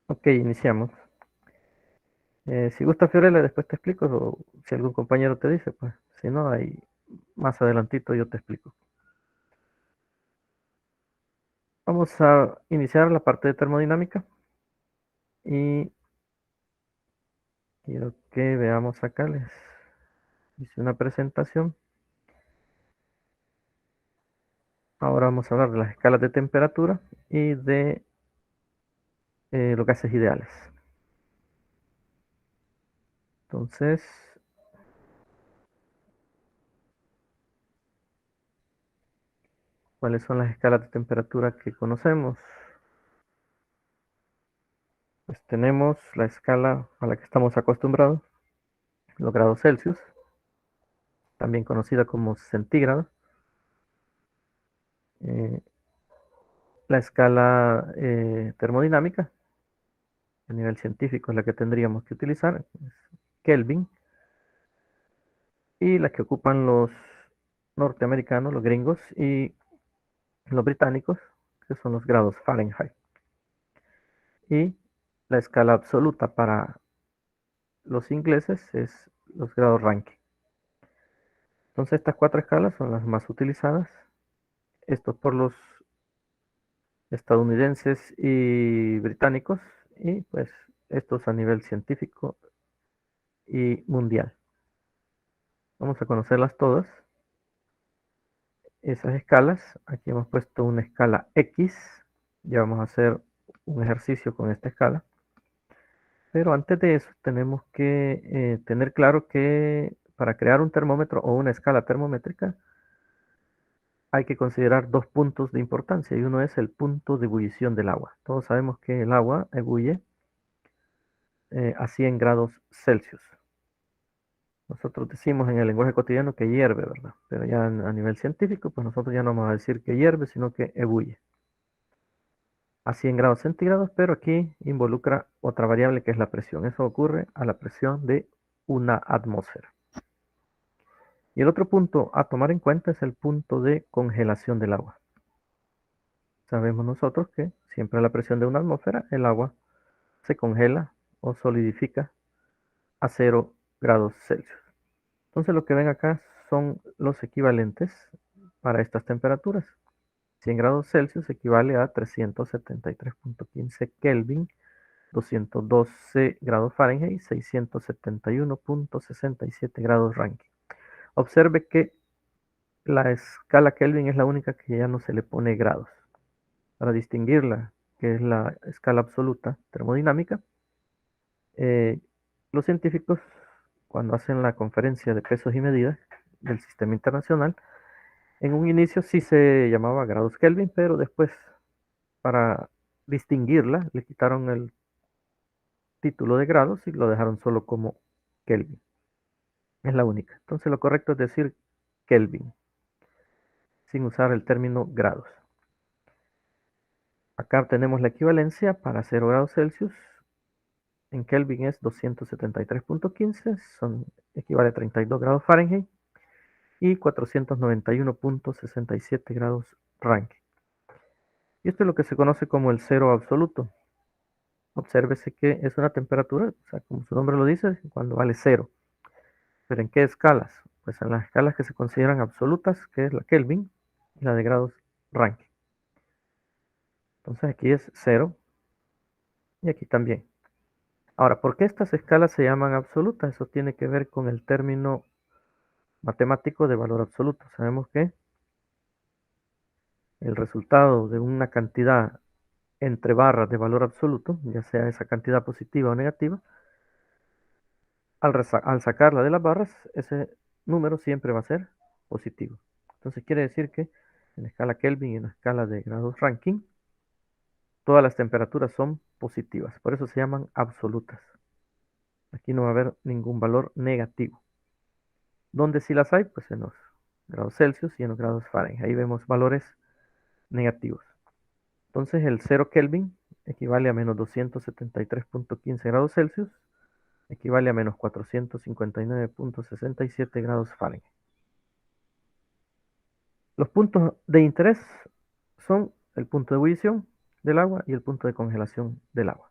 Ok, iniciamos. Si gusta Fiorella, después te explico, o si algún compañero te dice, pues, si no, ahí más adelantito yo te explico. Vamos a iniciar la parte de termodinámica y quiero que veamos acá, les hice una presentación. Ahora vamos a hablar de las escalas de temperatura y de los gases ideales. Entonces, ¿cuáles son las escalas de temperatura que conocemos? Pues tenemos la escala a la que estamos acostumbrados, los grados Celsius, también conocida como centígrados. Eh, la escala termodinámica, a nivel científico, es la que tendríamos que utilizar, es Kelvin, y la que ocupan los norteamericanos, los gringos y los británicos, que son los grados Fahrenheit. Y la escala absoluta para los ingleses es los grados Rankine. Entonces estas cuatro escalas son las más utilizadas, esto por los estadounidenses y británicos, y pues estos a nivel científico y mundial. Vamos a conocerlas todas. Esas escalas, aquí hemos puesto una escala X, ya vamos a hacer un ejercicio con esta escala, pero antes de eso tenemos que tener claro que para crear un termómetro o una escala termométrica hay que considerar dos puntos de importancia y uno es el punto de ebullición del agua. Todos sabemos que el agua ebulle a 100 grados Celsius. Nosotros decimos en el lenguaje cotidiano que hierve, ¿verdad? Pero ya a nivel científico, pues nosotros ya no vamos a decir que hierve, sino que ebulle a 100 grados centígrados, pero aquí involucra otra variable que es la presión. Eso ocurre a la presión de una atmósfera. Y el otro punto a tomar en cuenta es el punto de congelación del agua. Sabemos nosotros que siempre a la presión de una atmósfera el agua se congela o solidifica a 0 grados Celsius. Entonces lo que ven acá son los equivalentes para estas temperaturas. 100 grados Celsius equivale a 373.15 Kelvin, 212 grados Fahrenheit y 671.67 grados Rankine. Observe que la escala Kelvin es la única que ya no se le pone grados. Para distinguirla, que es la escala absoluta termodinámica, los científicos, cuando hacen la conferencia de pesos y medidas del sistema internacional, en un inicio sí se llamaba grados Kelvin, pero después, para distinguirla, le quitaron el título de grados y lo dejaron solo como Kelvin. Es la única. Entonces lo correcto es decir Kelvin, sin usar el término grados. Acá tenemos la equivalencia para 0 grados Celsius. En Kelvin es 273.15, equivale a 32 grados Fahrenheit y 491.67 grados Rankine. Y esto es lo que se conoce como el cero absoluto. Obsérvese que es una temperatura, o sea, como su nombre lo dice, cuando vale cero. ¿Pero en qué escalas? Pues en las escalas que se consideran absolutas, que es la Kelvin y la de grados Rankine. Entonces aquí es cero y aquí también. Ahora, ¿por qué estas escalas se llaman absolutas? Eso tiene que ver con el término matemático de valor absoluto. Sabemos que el resultado de una cantidad entre barras de valor absoluto, ya sea esa cantidad positiva o negativa, al sacarla de las barras, ese número siempre va a ser positivo. Entonces quiere decir que en la escala Kelvin y en la escala de grados Rankine, todas las temperaturas son positivas. Por eso se llaman absolutas. Aquí no va a haber ningún valor negativo. Donde sí las hay, pues en los grados Celsius y en los grados Fahrenheit. Ahí vemos valores negativos. Entonces el 0 Kelvin equivale a menos 273.15 grados Celsius, equivale a menos 459.67 grados Fahrenheit. Los puntos de interés son el punto de ebullición del agua y el punto de congelación del agua.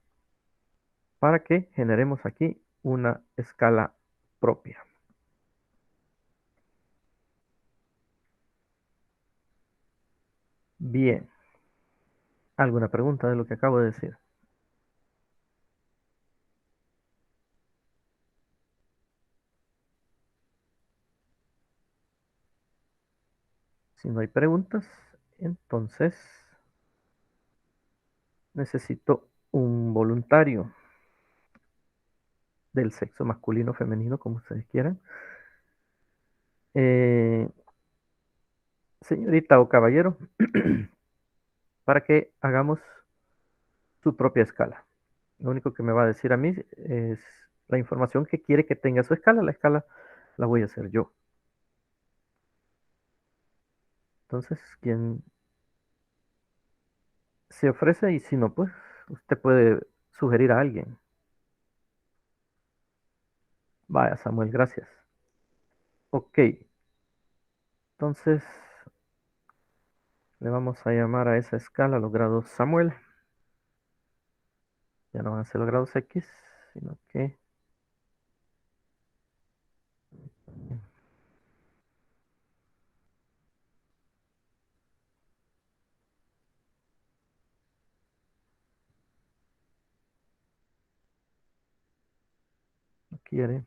para que generemos aquí una escala propia. Bien. ¿Alguna pregunta de lo que acabo de decir? Si no hay preguntas, entonces necesito un voluntario del sexo masculino o femenino, como ustedes quieran. Eh, señorita o caballero, para que hagamos su propia escala. Lo único que me va a decir a mí es la información que quiere que tenga su escala. La escala la voy a hacer yo. Entonces, quien se ofrece y si no, pues usted puede sugerir a alguien. Vaya, Samuel, gracias. Ok, entonces le vamos a llamar a esa escala los grados Samuel. Ya no van a ser los grados X, sino que no quiere.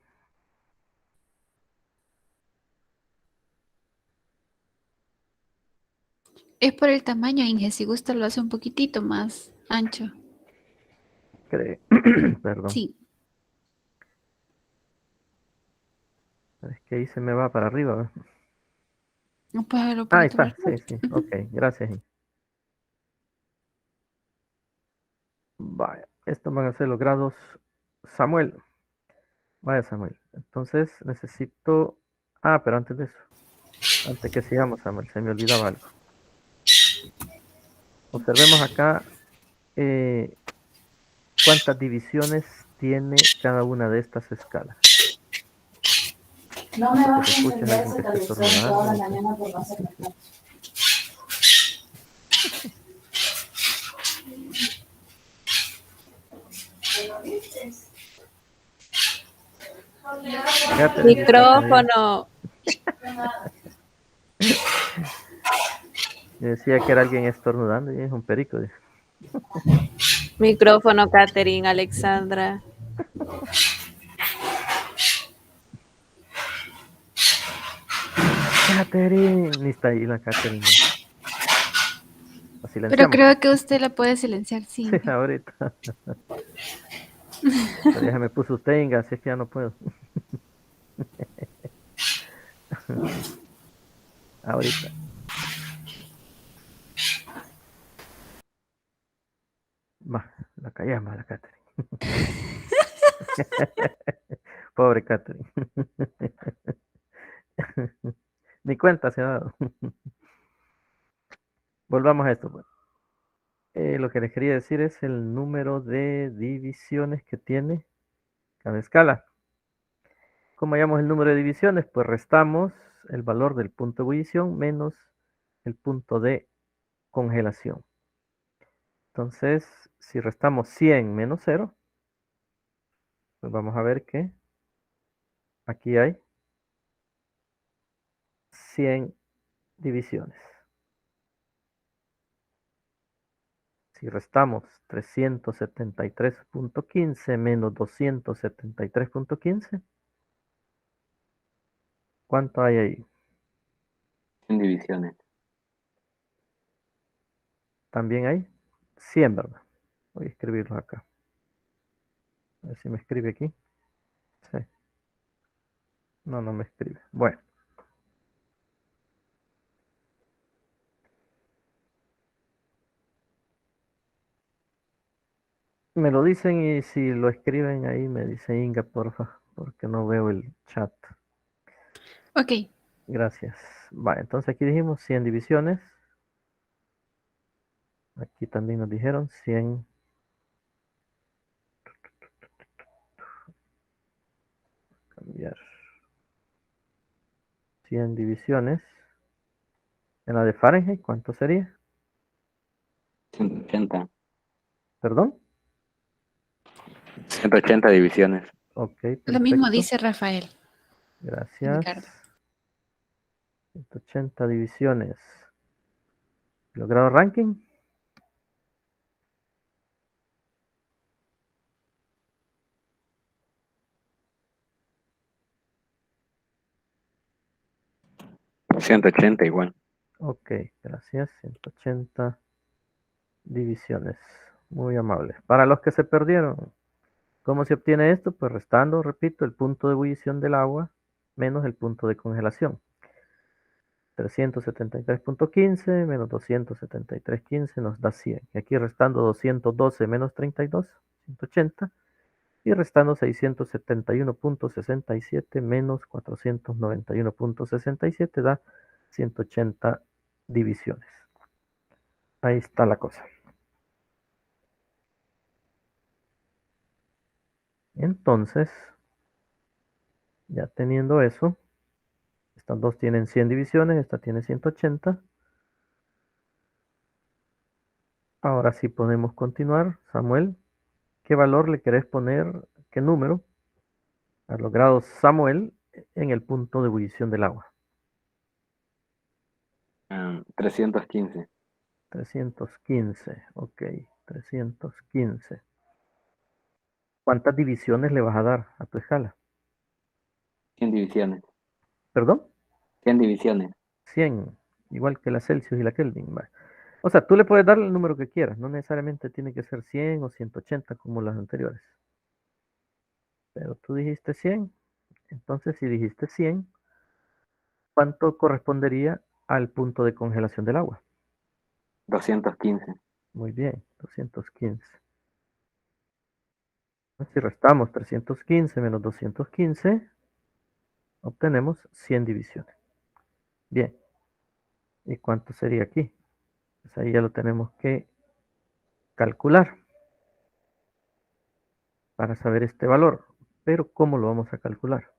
Es por el tamaño, Inge. Si gusta, lo hace un poquitito más ancho. Cree, perdón. Sí. Es que ahí se me va para arriba, ¿verdad? No puede verlo un Ah, ahí poquito para está, sí, arriba. sí, ok, gracias. Vaya, estos van a ser los grados Samuel. Vaya, Samuel. Entonces necesito... Ah, pero antes de eso, antes que sigamos, Samuel, se me olvidaba algo. Observemos acá cuántas divisiones tiene cada una de estas escalas. No No me sé qué vas se a escucha, es entender alguien ese que esté tradición toda estornudando la o qué. mañana por no hacerme caso. Catherine dice acá, Micrófono. yo decía que era alguien estornudando y es un perico. Dice. Micrófono, Katherine, Alexandra. Catherine, ni está ahí la Catherine. Ya. La Pero silenciamos. creo que usted la puede silenciar, sí, Sí, Inge. ahorita. Pero ya se me puso usted, Inga, así es que ya no puedo. Ahorita. Va, la callamos a la Catherine. Pobre Catherine. Ni cuenta se ha dado. Volvamos a esto, pues. Lo que les quería decir es el número de divisiones que tiene cada escala. Como hallamos el número de divisiones, pues restamos el valor del punto de ebullición menos el punto de congelación. Entonces, si restamos 100 menos 0, pues vamos a ver que aquí hay 100 divisiones. Si restamos 373.15 menos 273.15, ¿cuánto hay ahí? En divisiones. También hay 100, ¿verdad? Voy a escribirlo acá. A ver si me escribe aquí. Sí. No, no me escribe. Bueno. Me lo dicen y si lo escriben ahí me dice Inga, porfa, porque no veo el chat. Ok. Gracias. Vale, entonces aquí dijimos 100 divisiones. Aquí también nos dijeron 100. Cambiar. 100 divisiones. En la de Fahrenheit, ¿cuánto sería? 180. ¿Perdón? 180 divisiones. Ok, Lo mismo perfecto. dice Rafael, Gracias. Ricardo. 180 divisiones. ¿Logrado ranking? Por 180 igual. Ok, gracias. 180 divisiones. Muy amable. Para los que se perdieron, ¿cómo se obtiene esto? Pues restando, repito, el punto de ebullición del agua menos el punto de congelación. 373.15 menos 273.15 nos da 100. Y aquí restando 212 menos 32, 180. Y restando 671.67 menos 491.67 da 180 divisiones. Ahí está la cosa. Entonces, ya teniendo eso, estas dos tienen 100 divisiones, esta tiene 180. Ahora sí podemos continuar. Samuel, ¿qué valor le querés poner? ¿Qué número ha logrado Samuel en el punto de ebullición del agua? 315. 315, ok, 315. ¿Cuántas divisiones le vas a dar a tu escala? 100 divisiones. ¿Perdón? 100 divisiones. 100, igual que la Celsius y la Kelvin. Va. O sea, tú le puedes dar el número que quieras, no necesariamente tiene que ser 100 o 180 como las anteriores. Pero tú dijiste 100, entonces si dijiste 100, ¿cuánto correspondería al punto de congelación del agua? 215. Muy bien, 215. Si restamos 315 menos 215, obtenemos 100 divisiones. Bien, ¿y cuánto sería aquí? Pues ahí ya lo tenemos que calcular para saber este valor. Pero ¿cómo lo vamos a calcular?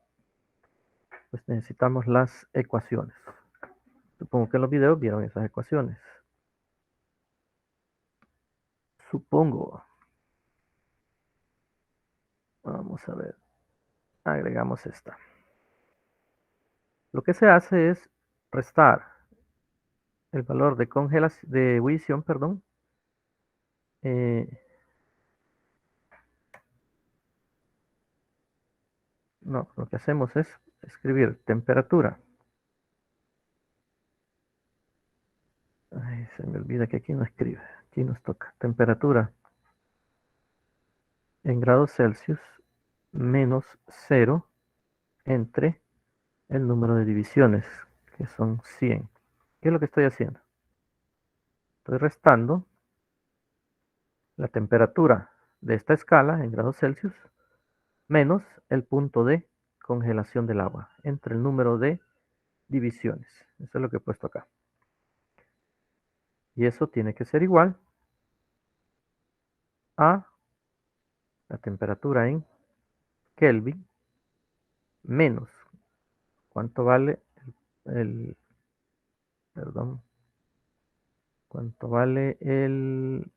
Pues necesitamos las ecuaciones. Supongo que en los videos vieron esas ecuaciones. Supongo. Vamos a ver. Agregamos esta. Lo que se hace es restar el valor de congelación, de ebullición, perdón. No, lo que hacemos es escribir temperatura. Ay, se me olvida que aquí no escribe. Aquí nos toca temperatura en grados Celsius menos 0 entre el número de divisiones, que son 100. ¿Qué es lo que estoy haciendo? Estoy restando la temperatura de esta escala en grados Celsius menos el punto de congelación del agua entre el número de divisiones. Eso es lo que he puesto acá. Y eso tiene que ser igual a la temperatura en Kelvin menos cuánto vale perdón, cuánto vale el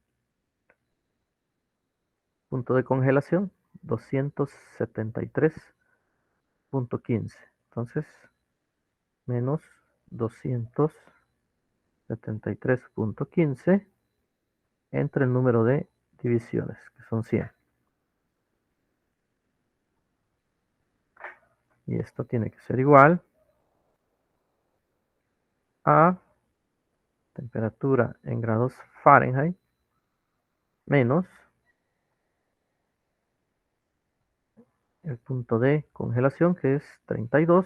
punto de congelación, 273.15. Entonces, menos 273.15 entre el número de divisiones, que son 100. Y esto tiene que ser igual a temperatura en grados Fahrenheit menos el punto de congelación, que es 32,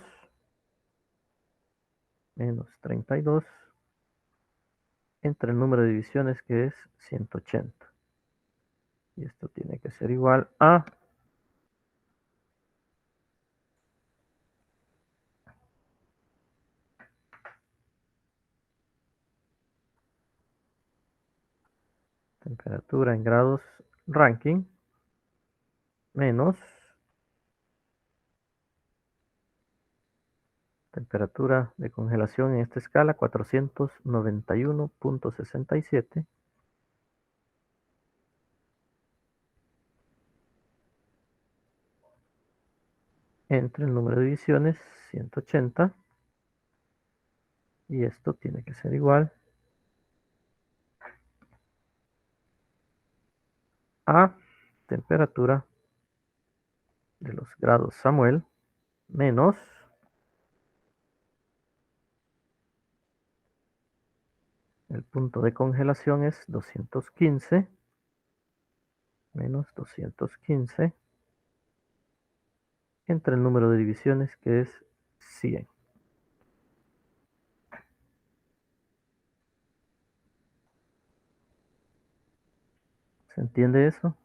menos 32 entre el número de divisiones, que es 180. Y esto tiene que ser igual a temperatura en grados Rankine menos temperatura de congelación en esta escala 491.67 entre el número de divisiones 180 y esto tiene que ser igual a temperatura de los grados Samuel menos el punto de congelación es 215 menos 215 entre el número de divisiones que es 100. ¿Se entiende eso?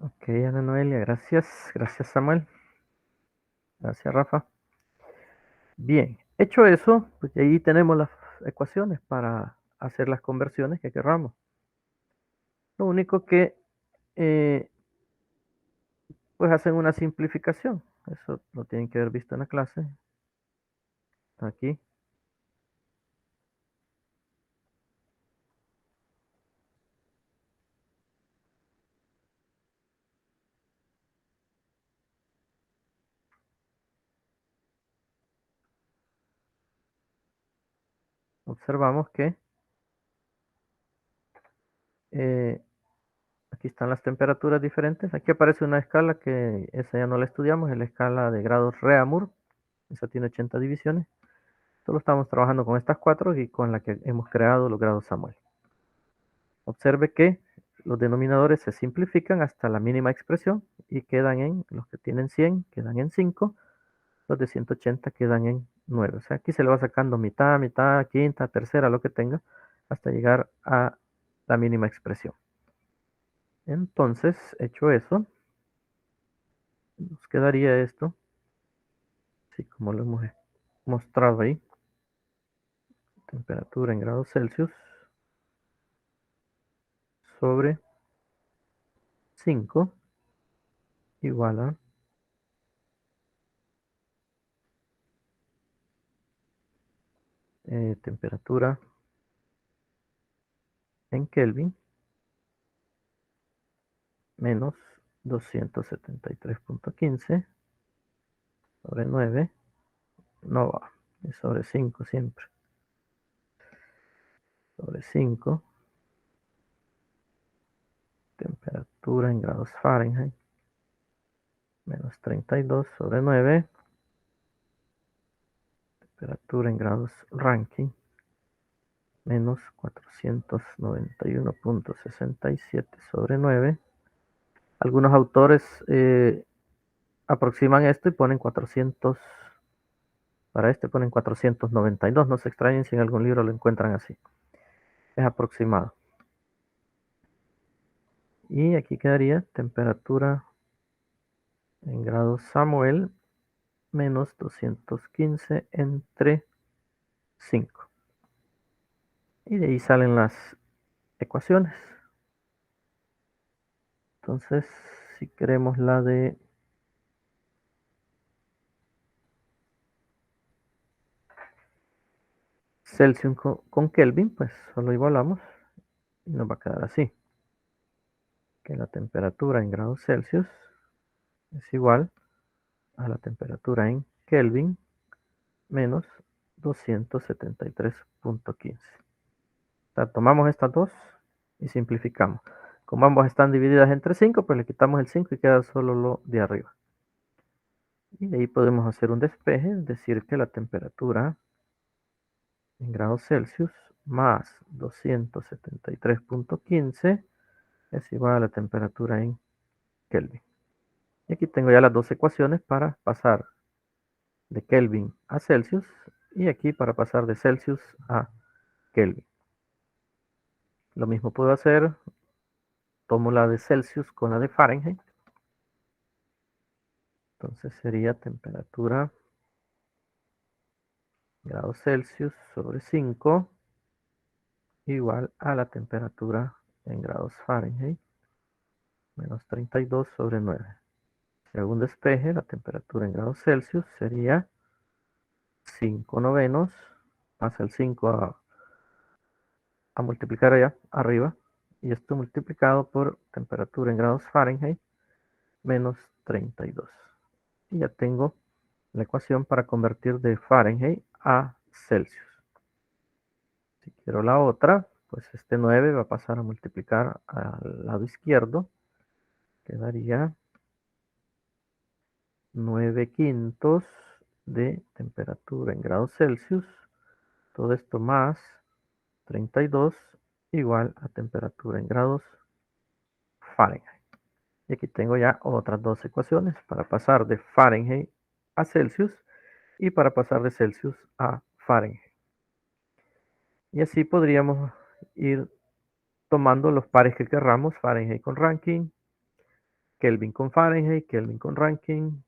Ok, Ana Noelia, gracias. Gracias, Samuel. Gracias, Rafa. Bien, hecho eso, pues ahí tenemos las ecuaciones para hacer las conversiones que querramos. Lo único que, pues hacen una simplificación. Eso lo tienen que haber visto en la clase. Aquí. Observamos que eh, aquí están las temperaturas diferentes. Aquí aparece una escala que esa ya no la estudiamos, es la escala de grados Reaumur. Esa tiene 80 divisiones. Solo estamos trabajando con estas cuatro y con la que hemos creado los grados Samuel. Observe que los denominadores se simplifican hasta la mínima expresión y quedan en, los que tienen 100 quedan en 5, los de 180 quedan en 9. O sea, aquí se le va sacando mitad, mitad, quinta, tercera, lo que tenga, hasta llegar a la mínima expresión. Entonces, hecho eso, nos quedaría esto, así como lo hemos mostrado ahí, temperatura en grados Celsius sobre 5 igual a temperatura en Kelvin menos 273.15 sobre 9, no va, es sobre 5 siempre, sobre 5, temperatura en grados Fahrenheit, menos 32 sobre 9, temperatura en grados Rankine, menos 491.67 sobre 9. Algunos autores aproximan esto y ponen 400, para este ponen 492, no se extrañen si en algún libro lo encuentran así, es aproximado. Y aquí quedaría temperatura en grados Samuel menos 215 entre 5. Y de ahí salen las ecuaciones. Entonces, si queremos la de Celsius con Kelvin, pues solo igualamos y nos va a quedar así. Que la temperatura en grados Celsius es igual a la temperatura en Kelvin menos 273.15. O sea, tomamos estas dos y simplificamos. Como ambas están divididas entre 5, pues le quitamos el 5 y queda solo lo de arriba. Y de ahí podemos hacer un despeje, es decir, que la temperatura en grados Celsius más 273.15 es igual a la temperatura en Kelvin. Y aquí tengo ya las dos ecuaciones para pasar de Kelvin a Celsius y aquí para pasar de Celsius a Kelvin. Lo mismo puedo hacer, tomo la de Celsius con la de Fahrenheit. Entonces sería temperatura grados Celsius sobre 5 igual a la temperatura en grados Fahrenheit menos 32 sobre 9. Si hago un despeje, la temperatura en grados Celsius sería 5 novenos, pasa el 5 a multiplicar allá arriba, y esto multiplicado por temperatura en grados Fahrenheit menos 32. Y ya tengo la ecuación para convertir de Fahrenheit a Celsius. Si quiero la otra, pues este 9 va a pasar a multiplicar al lado izquierdo, quedaría 9 quintos de temperatura en grados Celsius, todo esto más 32 igual a temperatura en grados Fahrenheit. Y aquí tengo ya otras dos ecuaciones para pasar de Fahrenheit a Celsius y para pasar de Celsius a Fahrenheit. Y así podríamos ir tomando los pares que querramos, Fahrenheit con Rankine, Kelvin con Fahrenheit, Kelvin con Rankine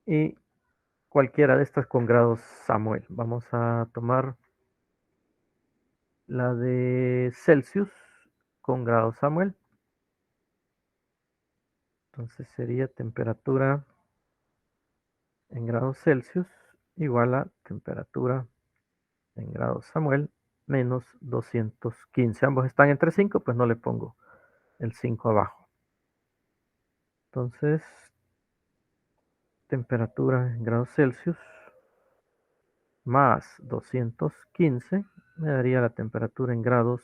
y cualquiera de estas con grados Samuel. Vamos a tomar la de Celsius con grados Samuel. Entonces sería temperatura en grados Celsius igual a temperatura en grados Samuel menos 215. Ambos están entre 5, pues no le pongo el 5 abajo. Entonces, temperatura en grados Celsius más 215 me daría la temperatura en grados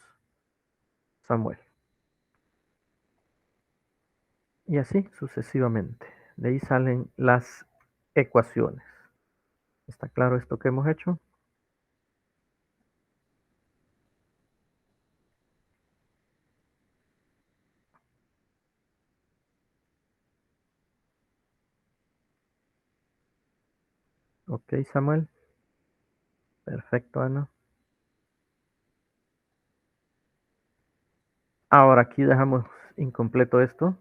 Samuel. Y así sucesivamente. De ahí salen las ecuaciones. ¿Está claro esto que hemos hecho? Ok, Samuel. Perfecto, Ana. Ahora aquí dejamos incompleto esto.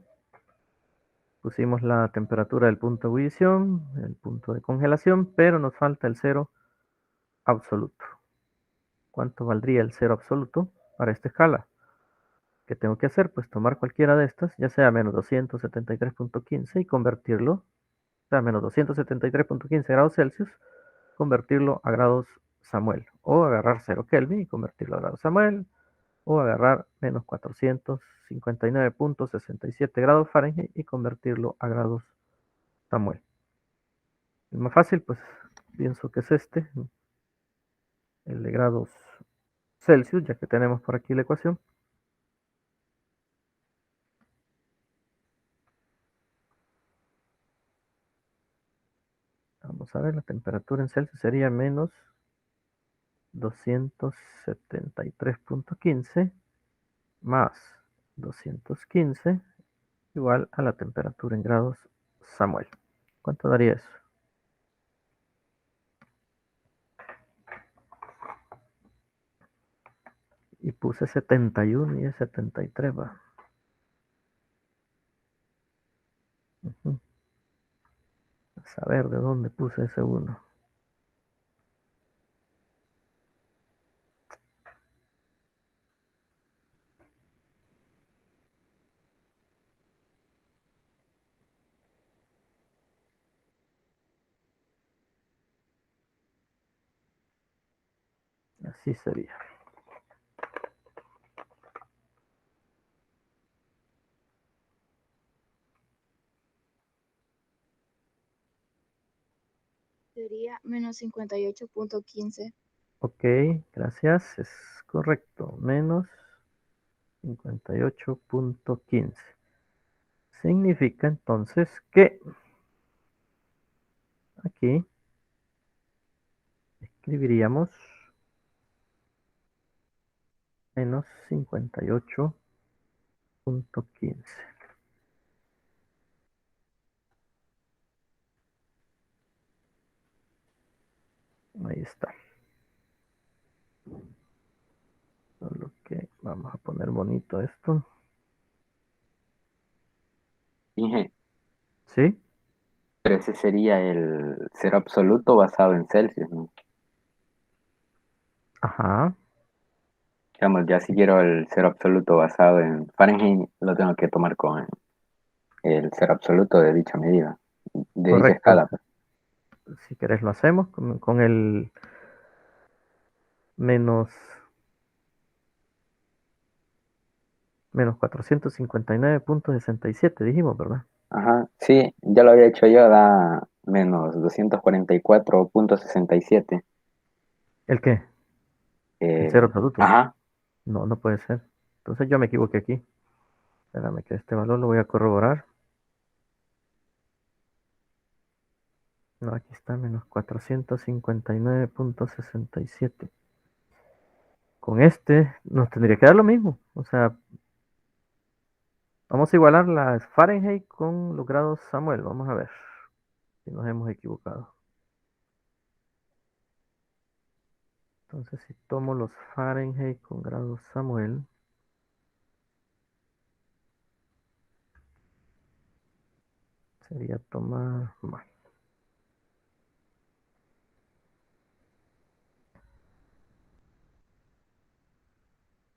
Pusimos la temperatura del punto de ebullición, el punto de congelación, pero nos falta el cero absoluto. ¿Cuánto valdría el cero absoluto para esta escala? ¿Qué tengo que hacer? Pues tomar cualquiera de estas, ya sea menos 273.15 y convertirlo, o sea, menos 273.15 grados Celsius, convertirlo a grados Samuel. O agarrar 0 Kelvin y convertirlo a grados Samuel. O agarrar menos 459.67 grados Fahrenheit y convertirlo a grados Samuel. El más fácil, pues pienso que es este, el de grados Celsius, ya que tenemos por aquí la ecuación. Vamos a ver, la temperatura en Celsius sería menos 273.15 más 215 igual a la temperatura en grados Samuel. ¿Cuánto daría eso? Y puse 71 y es 73, va. A saber de dónde puse ese 1. Así sería. Sería menos 58.15. Ok, gracias. Es correcto. Menos 58.15. Significa entonces que aquí escribiríamos menos 58.15. Ahí está. Solo que vamos a poner bonito esto. Inge, ¿Sí? pero ese sería el cero absoluto basado en Celsius, ¿no? Ajá. Digamos, ya si quiero el cero absoluto basado en Fahrenheit, lo tengo que tomar con el ser absoluto de dicha medida, de dicha Correcto. escala, pues. Si querés lo hacemos con el menos, menos 459,67 dijimos, ¿verdad? Ajá, sí, ya lo había hecho yo, da menos 244,67. ¿El qué? El cero absoluto. Ajá, No, no puede ser. Entonces yo me equivoqué aquí. Espérame que este valor lo voy a corroborar. No, aquí está, menos 459,67. Con este nos tendría que dar lo mismo. O sea, vamos a igualar las Fahrenheit con los grados Samuel. Vamos a ver si nos hemos equivocado. Entonces, si tomo los Fahrenheit con grados Samuel, sería tomar mal.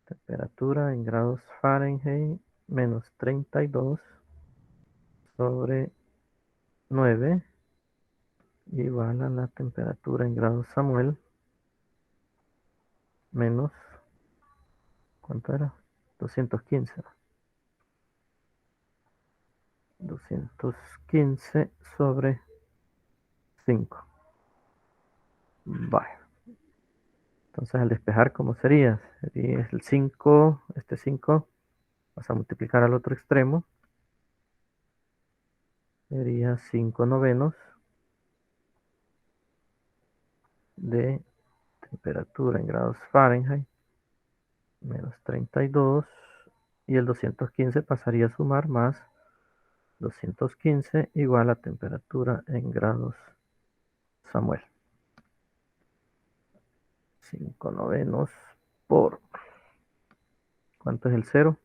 Temperatura en grados Fahrenheit, menos 32 sobre 9 igual a la temperatura en grados Samuel, menos, ¿cuánto era? 215. 215 sobre 5. Vale. Entonces al despejar, ¿cómo sería? Sería el 5, este 5, vas a multiplicar al otro extremo, sería 5 novenos de temperatura en grados Fahrenheit, menos 32, y el 215 pasaría a sumar más 215 igual a temperatura en grados Samuel. 5 novenos por, ¿cuánto es el cero?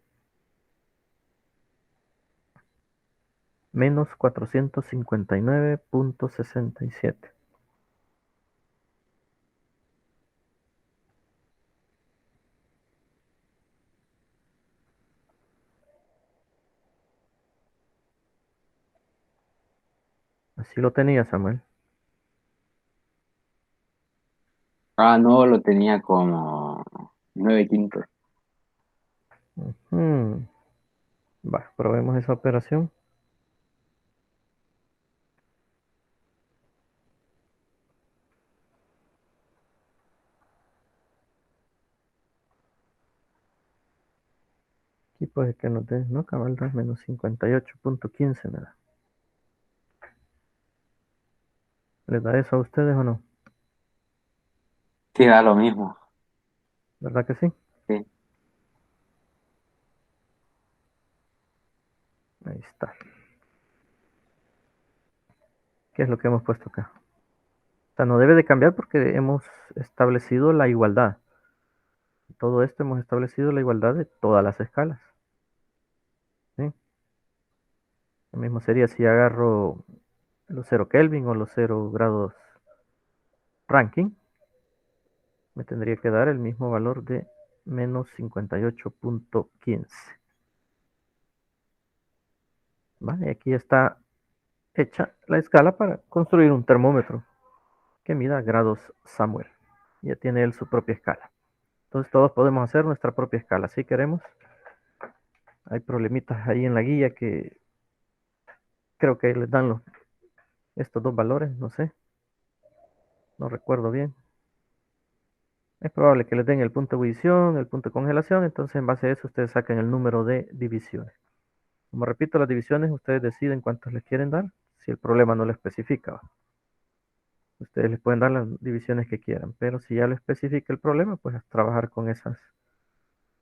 Menos 459,67. Así lo tenía Samuel. no, lo tenía como 9/5. Ujú. Va, probemos esa operación. Aquí puede que nos dé, no, cabal, da menos 58,15 me da. ¿Les da eso a ustedes o no? Sí, da lo mismo. ¿Verdad que sí? Sí. Ahí está. ¿Qué es lo que hemos puesto acá? O sea, no debe de cambiar porque hemos establecido la igualdad. Todo esto hemos establecido la igualdad de todas las escalas. ¿Sí? Lo mismo sería si agarro los 0 Kelvin o los 0 grados Rankine, me tendría que dar el mismo valor de menos 58,15. ¿Vale? Aquí está hecha la escala para construir un termómetro que mida grados Samuel. Ya tiene él su propia escala. Entonces todos podemos hacer nuestra propia escala si queremos. Hay problemitas ahí en la guía que creo que les dan estos dos valores, no sé, no recuerdo bien. Es probable que les den el punto de ebullición, el punto de congelación, entonces en base a eso ustedes sacan el número de divisiones. Como repito, las divisiones ustedes deciden cuántas les quieren dar, si el problema no lo especifica. Ustedes les pueden dar las divisiones que quieran, pero si ya lo especifica el problema, pues a trabajar con esas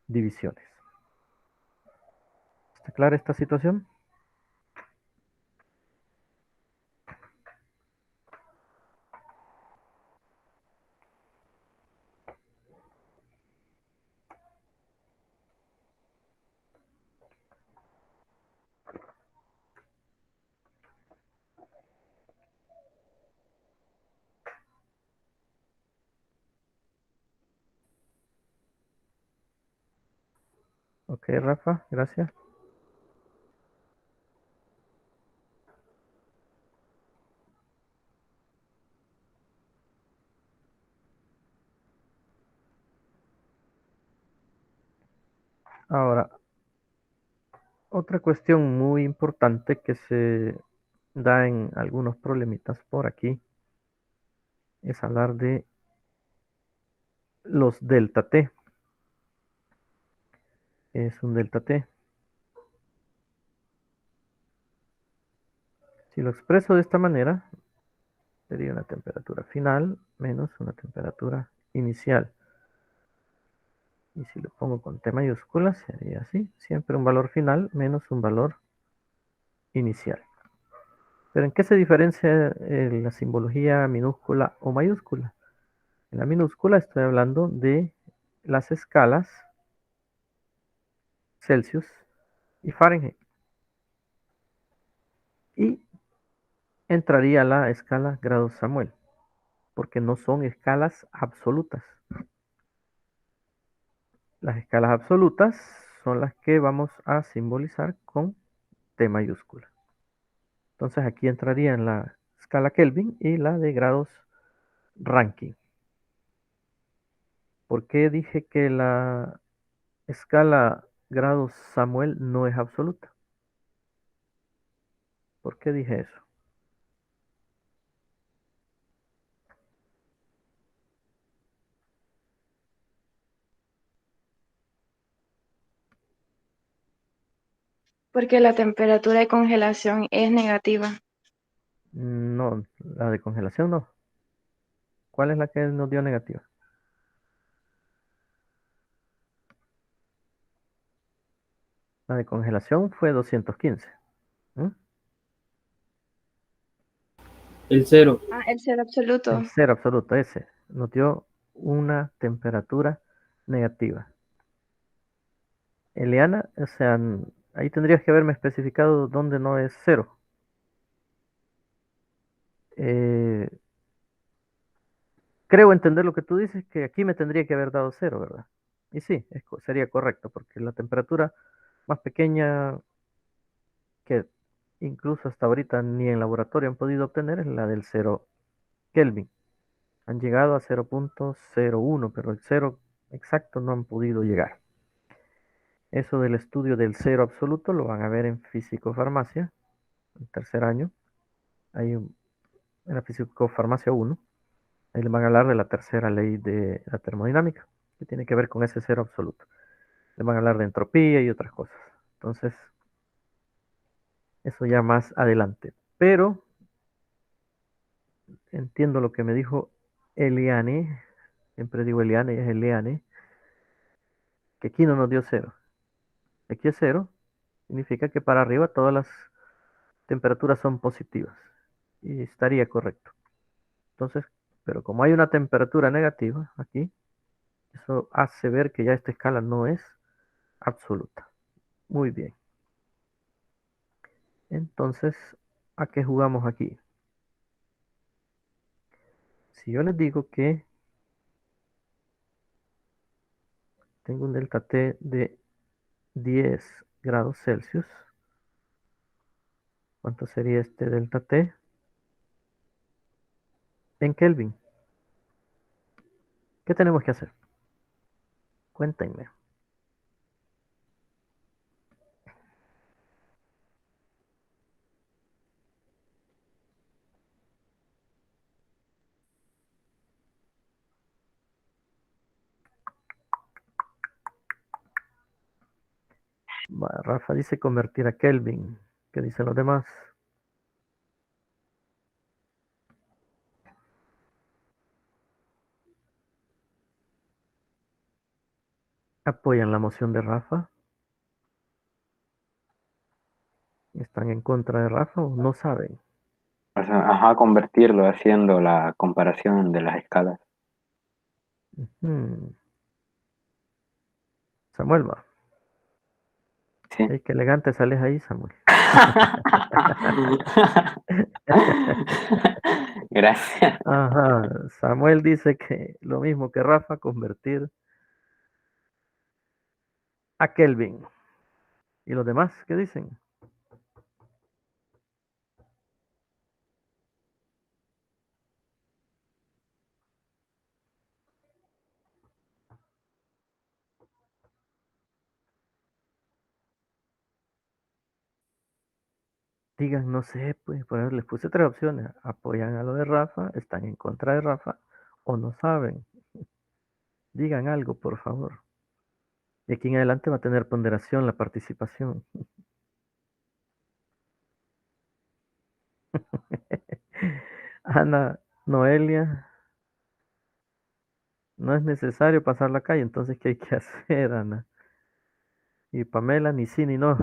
divisiones. ¿Está clara esta situación? Ok, Rafa, gracias. Ahora, otra cuestión muy importante que se da en algunos problemitas por aquí es hablar de los delta T. Es un delta T. Si lo expreso de esta manera, sería una temperatura final menos una temperatura inicial. Y si lo pongo con T mayúscula, sería así. Siempre un valor final menos un valor inicial. Pero ¿en qué se diferencia la simbología minúscula o mayúscula? En la minúscula estoy hablando de las escalas Celsius y Fahrenheit. Y entraría la escala grados Samuel, porque no son escalas absolutas. Las escalas absolutas son las que vamos a simbolizar con T mayúscula. Entonces aquí entrarían la escala Kelvin y la de grados Rankine. ¿Por qué dije que la escala grados Samuel no es absoluta? ¿Por qué dije eso? Porque la temperatura de congelación es negativa. No, la de congelación no. ¿Cuál es la que nos dio negativa? La de congelación fue 215. ¿Mm? El cero. Ah, el cero absoluto. El cero absoluto, ese, nos dio una temperatura negativa. Eliana, o sea, ahí tendrías que haberme especificado dónde no es cero. Eh, creo entender lo que tú dices, que aquí me tendría que haber dado cero, ¿verdad? Y sí, sería correcto, porque la temperatura más pequeña que incluso hasta ahorita ni en laboratorio han podido obtener es la del cero Kelvin. Han llegado a 0.01, pero el cero exacto no han podido llegar. Eso del estudio del cero absoluto lo van a ver en físico-farmacia, en tercer año. Hay en la físico-farmacia 1. Ahí les van a hablar de la tercera ley de la termodinámica, que tiene que ver con ese cero absoluto. Les van a hablar de entropía y otras cosas. Entonces, eso ya más adelante. Pero entiendo lo que me dijo Eliane, siempre digo Eliane y es Eliane, que aquí no nos dio cero. Aquí es cero, significa que para arriba todas las temperaturas son positivas. Y estaría correcto. Entonces, pero como hay una temperatura negativa aquí, eso hace ver que ya esta escala no es absoluta. Muy bien. Entonces, ¿a qué jugamos aquí? Si yo les digo que tengo un delta T de 10 grados Celsius, ¿cuánto sería este delta T en Kelvin? ¿Qué tenemos que hacer? Cuéntenme. Rafa dice convertir a Kelvin. ¿Qué dicen los demás? ¿Apoyan la moción de Rafa? ¿Están en contra de Rafa o no saben? O sea, ajá, convertirlo haciendo la comparación de las escalas. Ujú. Samuel va. Sí. Ey, qué elegante sales ahí, Samuel. Gracias. Ajá. Samuel dice que lo mismo que Rafa, convertir a Kelvin. ¿Y los demás qué dicen? Digan, no sé, pues, por ejemplo, les puse tres opciones. Apoyan a lo de Rafa, están en contra de Rafa o no saben. Digan algo, por favor. De aquí en adelante va a tener ponderación la participación. Ana, Noelia, no es necesario pasar la calle, entonces, ¿qué hay que hacer, Ana? Y Pamela, ni sí ni no.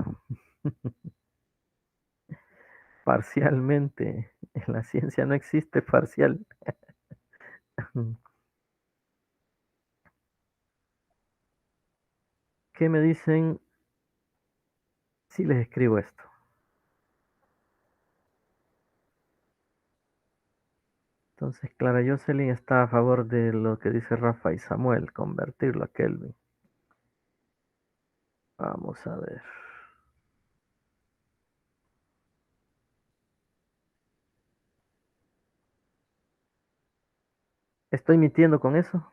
Parcialmente. En la ciencia no existe parcial. ¿Qué me dicen si les escribo esto? Entonces, Clara Jocelyn está a favor de lo que dice Rafa y Samuel, convertirlo a Kelvin. Vamos a ver. Estoy mintiendo con eso,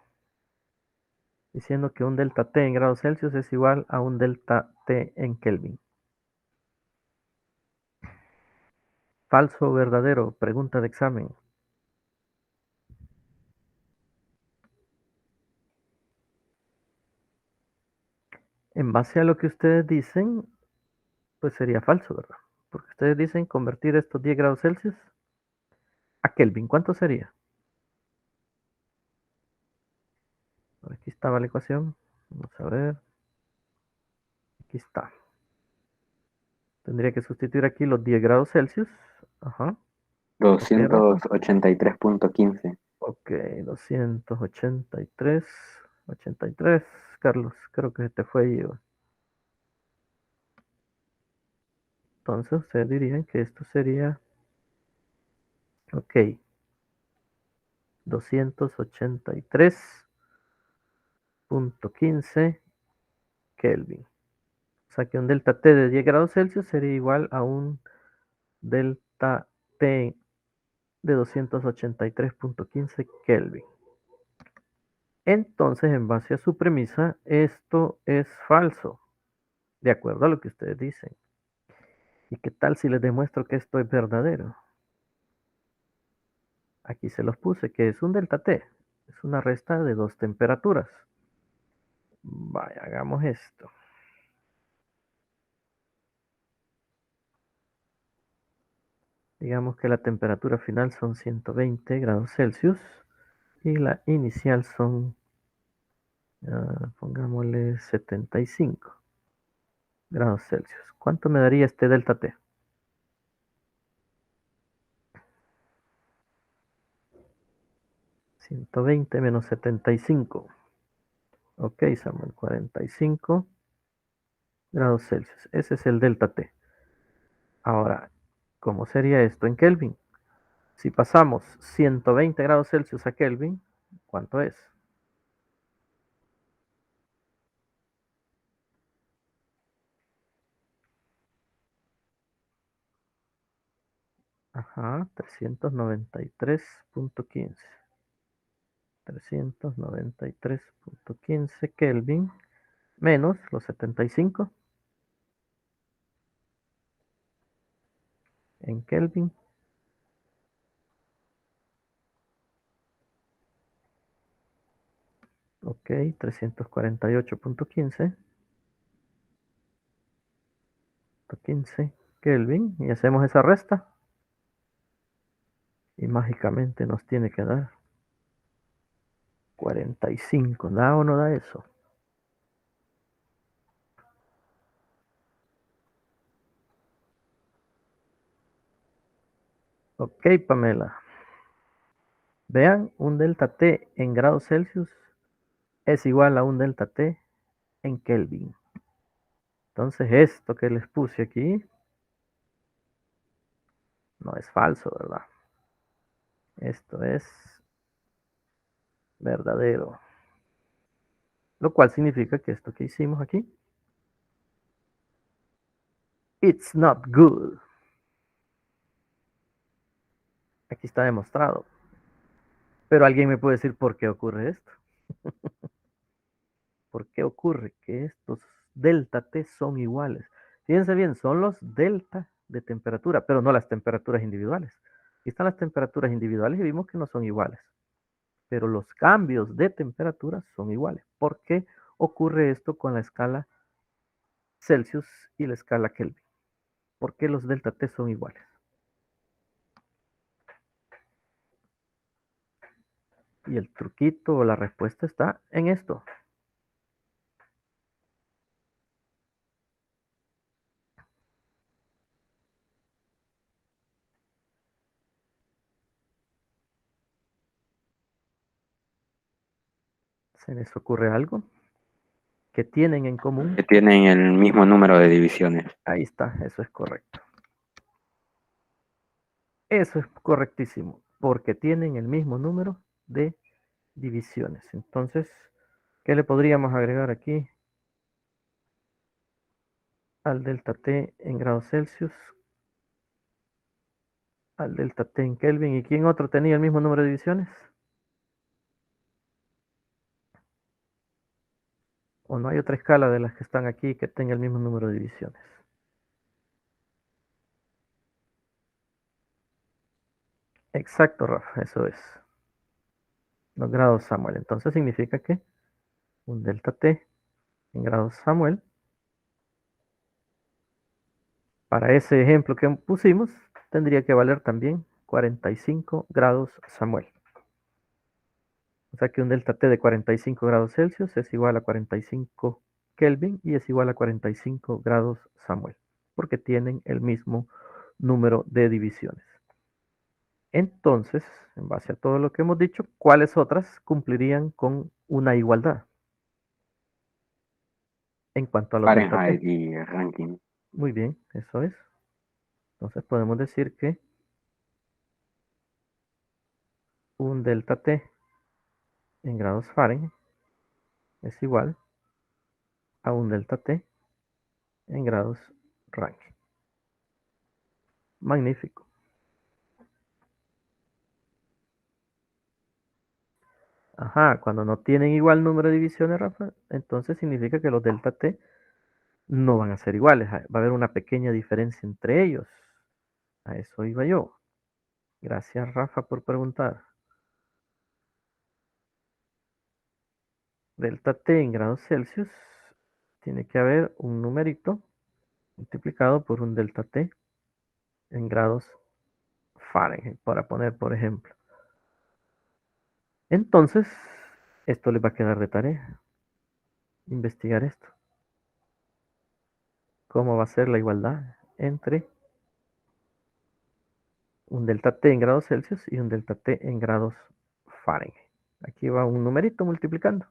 diciendo que un delta T en grados Celsius es igual a un delta T en Kelvin. ¿Falso o verdadero? Pregunta de examen. En base a lo que ustedes dicen, pues sería falso, ¿verdad? Porque ustedes dicen convertir estos 10 grados Celsius a Kelvin. ¿Cuánto sería? Por aquí estaba la ecuación. Vamos a ver. Aquí está. Tendría que sustituir aquí los 10 grados Celsius. Ajá. Ok, Rafa. 283.15. Ok, 283. 83. Carlos, creo que se te fue ahí. Entonces ustedes dirían que esto sería, ok, 283.15 Kelvin. O sea que un delta T de 10 grados Celsius sería igual a un delta T de 283.15 Kelvin. Entonces, en base a su premisa, esto es falso, de acuerdo a lo que ustedes dicen. ¿Y qué tal si les demuestro que esto es verdadero? Aquí se los puse, que es un delta T. Es una resta de dos temperaturas. Vaya, hagamos esto. Digamos que la temperatura final son 120 grados Celsius y la inicial son, pongámosle 75 grados Celsius. ¿Cuánto me daría este delta T? ¿120 menos 75? Ok, Samuel, 45 grados Celsius. Ese es el delta T. Ahora, ¿cómo sería esto en Kelvin? Si pasamos 120 grados Celsius a Kelvin, ¿cuánto es? Ajá, 393.15. 393.15 Kelvin menos los 75 en Kelvin. Ok, 348.15 Kelvin. Y hacemos esa resta. Y mágicamente nos tiene que dar 45. ¿Da o no da eso? Ok, Pamela. Vean, un delta T en grados Celsius es igual a un delta T en Kelvin. Entonces esto que les puse aquí no es falso, ¿verdad? Esto es verdadero. Lo cual significa que esto que hicimos aquí, it's not good. Aquí está demostrado. Pero alguien me puede decir por qué ocurre esto. ¿Por qué ocurre que estos delta T son iguales? Fíjense bien, son los delta de temperatura, pero no las temperaturas individuales. Aquí están las temperaturas individuales y vimos que no son iguales, pero los cambios de temperatura son iguales. ¿Por qué ocurre esto con la escala Celsius y la escala Kelvin? ¿Por qué los delta T son iguales? Y el truquito o la respuesta está en esto. ¿Se les ocurre algo que tienen en común? Que tienen el mismo número de divisiones. Ahí está, eso es correcto. Eso es correctísimo, porque tienen el mismo número de divisiones. Entonces, ¿qué le podríamos agregar aquí al delta T en grados Celsius? Al delta T en Kelvin. ¿Y quién otro tenía el mismo número de divisiones? ¿O no hay otra escala de las que están aquí que tenga el mismo número de divisiones? Exacto, Rafa, eso es. Los grados Samuel. Entonces significa que un delta T en grados Samuel, para ese ejemplo que pusimos, tendría que valer también 45 grados Samuel. O sea que un delta T de 45 grados Celsius es igual a 45 Kelvin y es igual a 45 grados Samuel, porque tienen el mismo número de divisiones. Entonces, en base a todo lo que hemos dicho, ¿cuáles otras cumplirían con una igualdad en cuanto a los delta Fahrenheit T? y Rankine. Muy bien, eso es. Entonces podemos decir que un delta T en grados Fahrenheit es igual a un delta T en grados Rankine. Magnífico. Ajá, cuando no tienen igual número de divisiones, Rafa, entonces significa que los delta T no van a ser iguales. Va a haber una pequeña diferencia entre ellos. A eso iba yo. Gracias, Rafa, por preguntar. Delta T en grados Celsius tiene que haber un numerito multiplicado por un delta T en grados Fahrenheit, para poner por ejemplo. Entonces, esto les va a quedar de tarea. Investigar esto. ¿Cómo va a ser la igualdad entre un delta T en grados Celsius y un delta T en grados Fahrenheit? Aquí va un numerito multiplicando.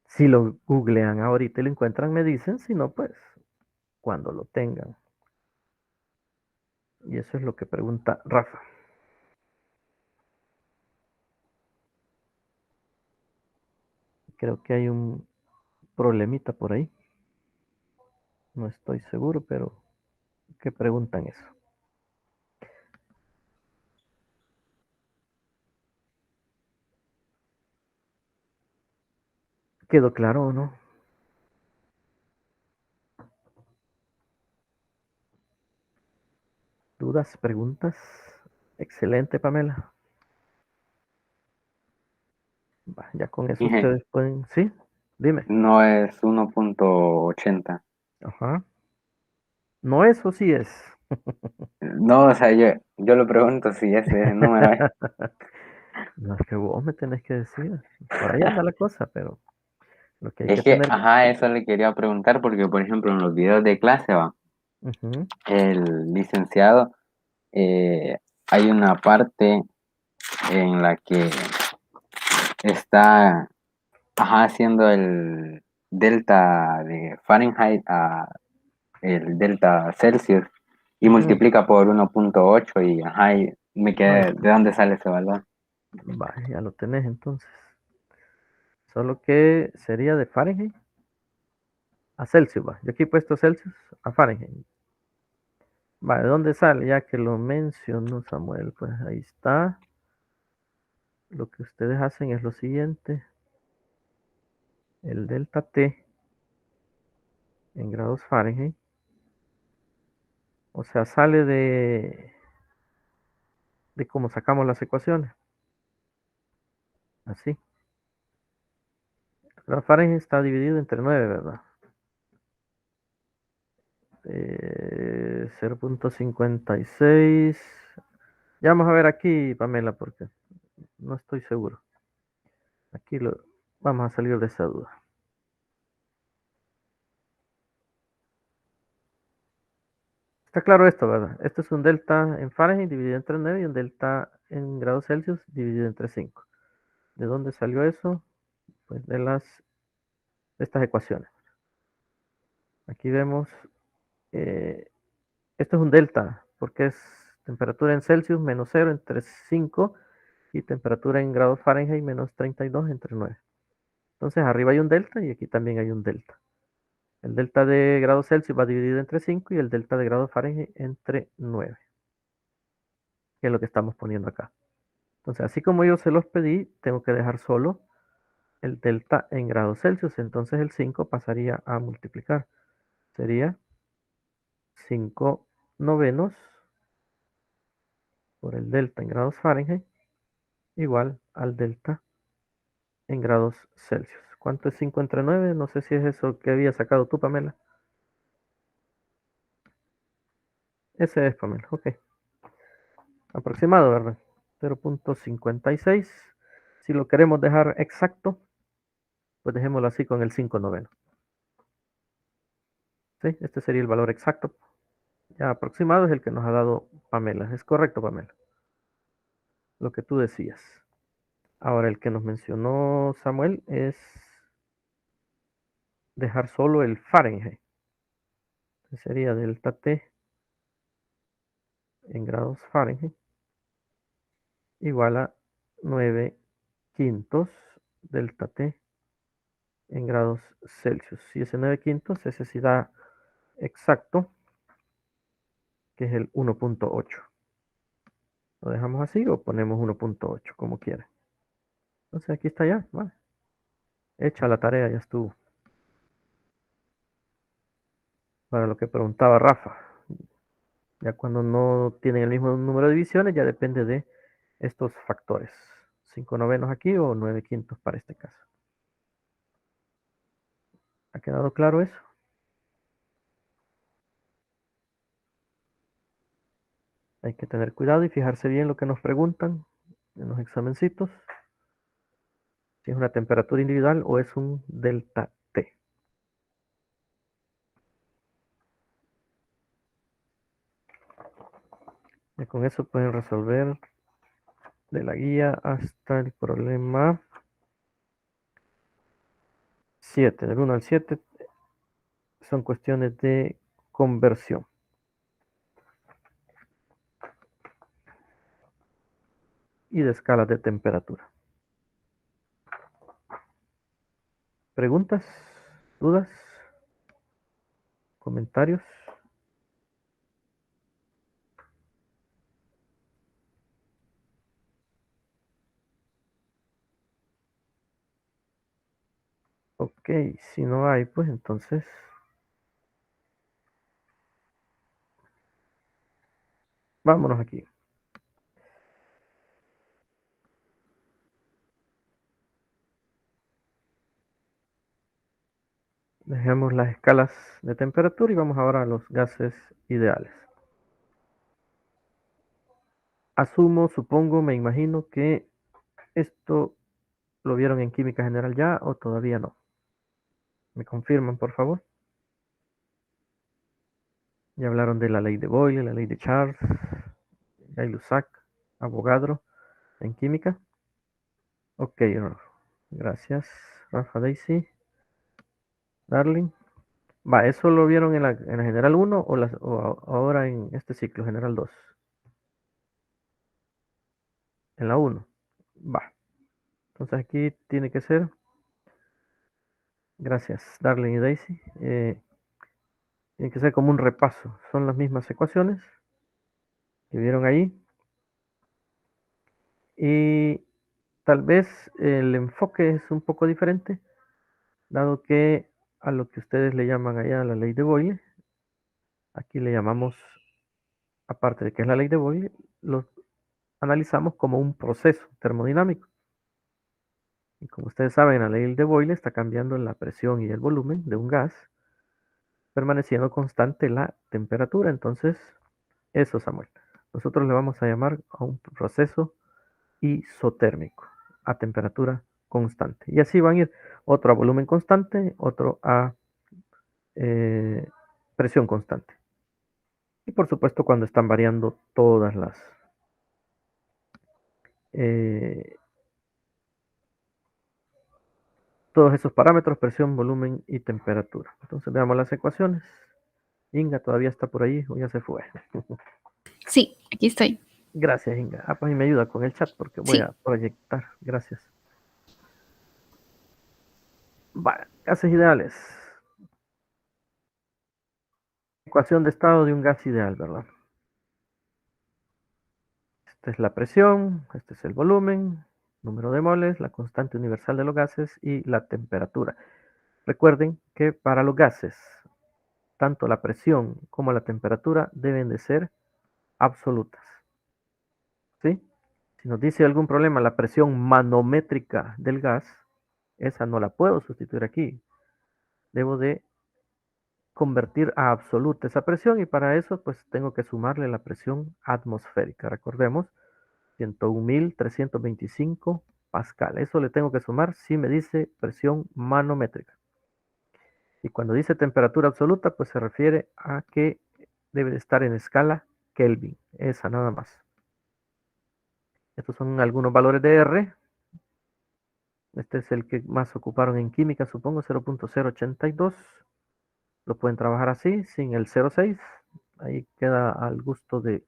Si lo googlean ahorita y lo encuentran, me dicen, si no, pues cuando lo tengan. Y eso es lo que pregunta Rafa. Creo que hay un problemita por ahí. No estoy seguro, pero ¿qué preguntan eso? ¿Quedó claro o no? ¿Dudas, preguntas? Excelente, Pamela. Va, ya con eso Dije, ustedes pueden... Sí, dime. no es 1.80. Ajá. No, eso sí es. No, o sea, yo lo pregunto si ese número es. No, es que vos me tenés que decir. Por ahí anda la cosa, pero lo que hay Es que que, tener... ajá, eso le quería preguntar porque, por ejemplo, en los videos de clase, va, Ujú, el licenciado, eh, hay una parte en la que está, ajá, haciendo el delta de Fahrenheit a el delta Celsius y ujú. multiplica por 1.8 y, ajá, y me Ahí quedé, ¿de está. dónde sale ese valor? Va, ya lo tenés entonces. Solo que sería de Fahrenheit a Celsius, va. Yo aquí he puesto Celsius a Fahrenheit. Va, ¿de dónde sale? Ya que lo mencionó Samuel, pues ahí está. Lo que ustedes hacen es lo siguiente. El delta T en grados Fahrenheit O sea, sale de cómo sacamos las ecuaciones. Así. El grado Fahrenheit está dividido entre 9, ¿verdad? 0.56. Ya vamos a ver aquí, Pamela, porque no estoy seguro. Aquí vamos a salir de esa duda. Está claro esto, ¿verdad? Esto es un delta en Fahrenheit dividido entre 9 y un delta en grados Celsius dividido entre 5. ¿De dónde salió eso? Pues de estas ecuaciones. Aquí vemos, esto es un delta, porque es temperatura en Celsius menos 0 entre 5 y temperatura en grados Fahrenheit menos 32 entre 9. Entonces arriba hay un delta y aquí también hay un delta. El delta de grados Celsius va dividido entre 5 y el delta de grados Fahrenheit entre 9, que es lo que estamos poniendo acá. Entonces, así como yo se los pedí, tengo que dejar solo el delta en grados Celsius. Entonces el 5 pasaría a multiplicar. Sería 5 novenos por el delta en grados Fahrenheit igual al delta en grados Celsius. ¿Cuánto es 5 entre 9? No sé si es eso que había sacado tú, Pamela. Ese es, Pamela. Ok. Aproximado, ¿verdad? 0.56. Si lo queremos dejar exacto, pues dejémoslo así con el 5 novenos. ¿Sí? Este sería el valor exacto. Ya aproximado es el que nos ha dado Pamela. Es correcto, Pamela. Lo que tú decías. Ahora, el que nos mencionó Samuel es dejar solo el Fahrenheit. Sería delta T en grados Fahrenheit igual a 9 quintos delta T en grados Celsius. Si ese 9 quintos, ese sí da exacto, que es el 1.8. ¿Lo dejamos así o ponemos 1.8, como quiera? Entonces aquí está ya, vale. Hecha la tarea, ya estuvo. Para lo que preguntaba Rafa, ya cuando no tienen el mismo número de divisiones, ya depende de estos factores. 5 novenos aquí o 9 quintos para este caso. ¿Ha quedado claro eso? Hay que tener cuidado y fijarse bien lo que nos preguntan en los examencitos. Si es una temperatura individual o es un delta T. Y con eso pueden resolver de la guía hasta el problema 7. Del 1 al 7 son cuestiones de conversión. Y de escalas de temperatura. ¿Preguntas? ¿Dudas? ¿Comentarios? Ok, si no hay, pues entonces vámonos aquí. Dejemos las escalas de temperatura y vamos ahora a los gases ideales. Asumo, supongo, me imagino que esto lo vieron en química general ya o todavía no. ¿Me confirman, por favor? Ya hablaron de la ley de Boyle, la ley de Charles, Gay-Lussac, Avogadro en química. Ok, gracias, Rafa, Daisy, Darling. Va, ¿eso lo vieron en la general 1 o ahora en este ciclo, general 2? En la 1. Va. Entonces aquí tiene que ser, gracias, Darling y Daisy, tiene que ser como un repaso. Son las mismas ecuaciones que vieron ahí. Y tal vez el enfoque es un poco diferente, dado que a lo que ustedes le llaman allá la ley de Boyle, aquí le llamamos aparte de que es la ley de Boyle, lo analizamos como un proceso termodinámico. Y como ustedes saben, la ley de Boyle está cambiando la presión y el volumen de un gas, permaneciendo constante la temperatura. Entonces, eso, Samuel. Nosotros le vamos a llamar a un proceso isotérmico, a temperatura constante. Y así van a ir otro a volumen constante, otro a presión constante. Y por supuesto cuando están variando todas las todos esos parámetros, presión, volumen y temperatura. Entonces veamos las ecuaciones. Inga todavía está por ahí o ya se fue. Sí, aquí estoy. Gracias, Inga. Pues y me ayuda con el chat porque voy a proyectar. Gracias. Vale, gases ideales. Ecuación de estado de un gas ideal, ¿verdad? Esta es la presión, este es el volumen, número de moles, la constante universal de los gases y la temperatura. Recuerden que para los gases, tanto la presión como la temperatura deben de ser absolutas. ¿Sí? Si nos dice algún problema la presión manométrica del gas, esa no la puedo sustituir aquí. Debo de convertir a absoluta esa presión y para eso pues tengo que sumarle la presión atmosférica. Recordemos, 101.325 pascal. Eso le tengo que sumar si me dice presión manométrica. Y cuando dice temperatura absoluta, pues se refiere a que debe de estar en escala Kelvin. Esa nada más. Estos son algunos valores de R. Este es el que más ocuparon en química, supongo, 0.082. Lo pueden trabajar así, sin el 0.6. Ahí queda al gusto de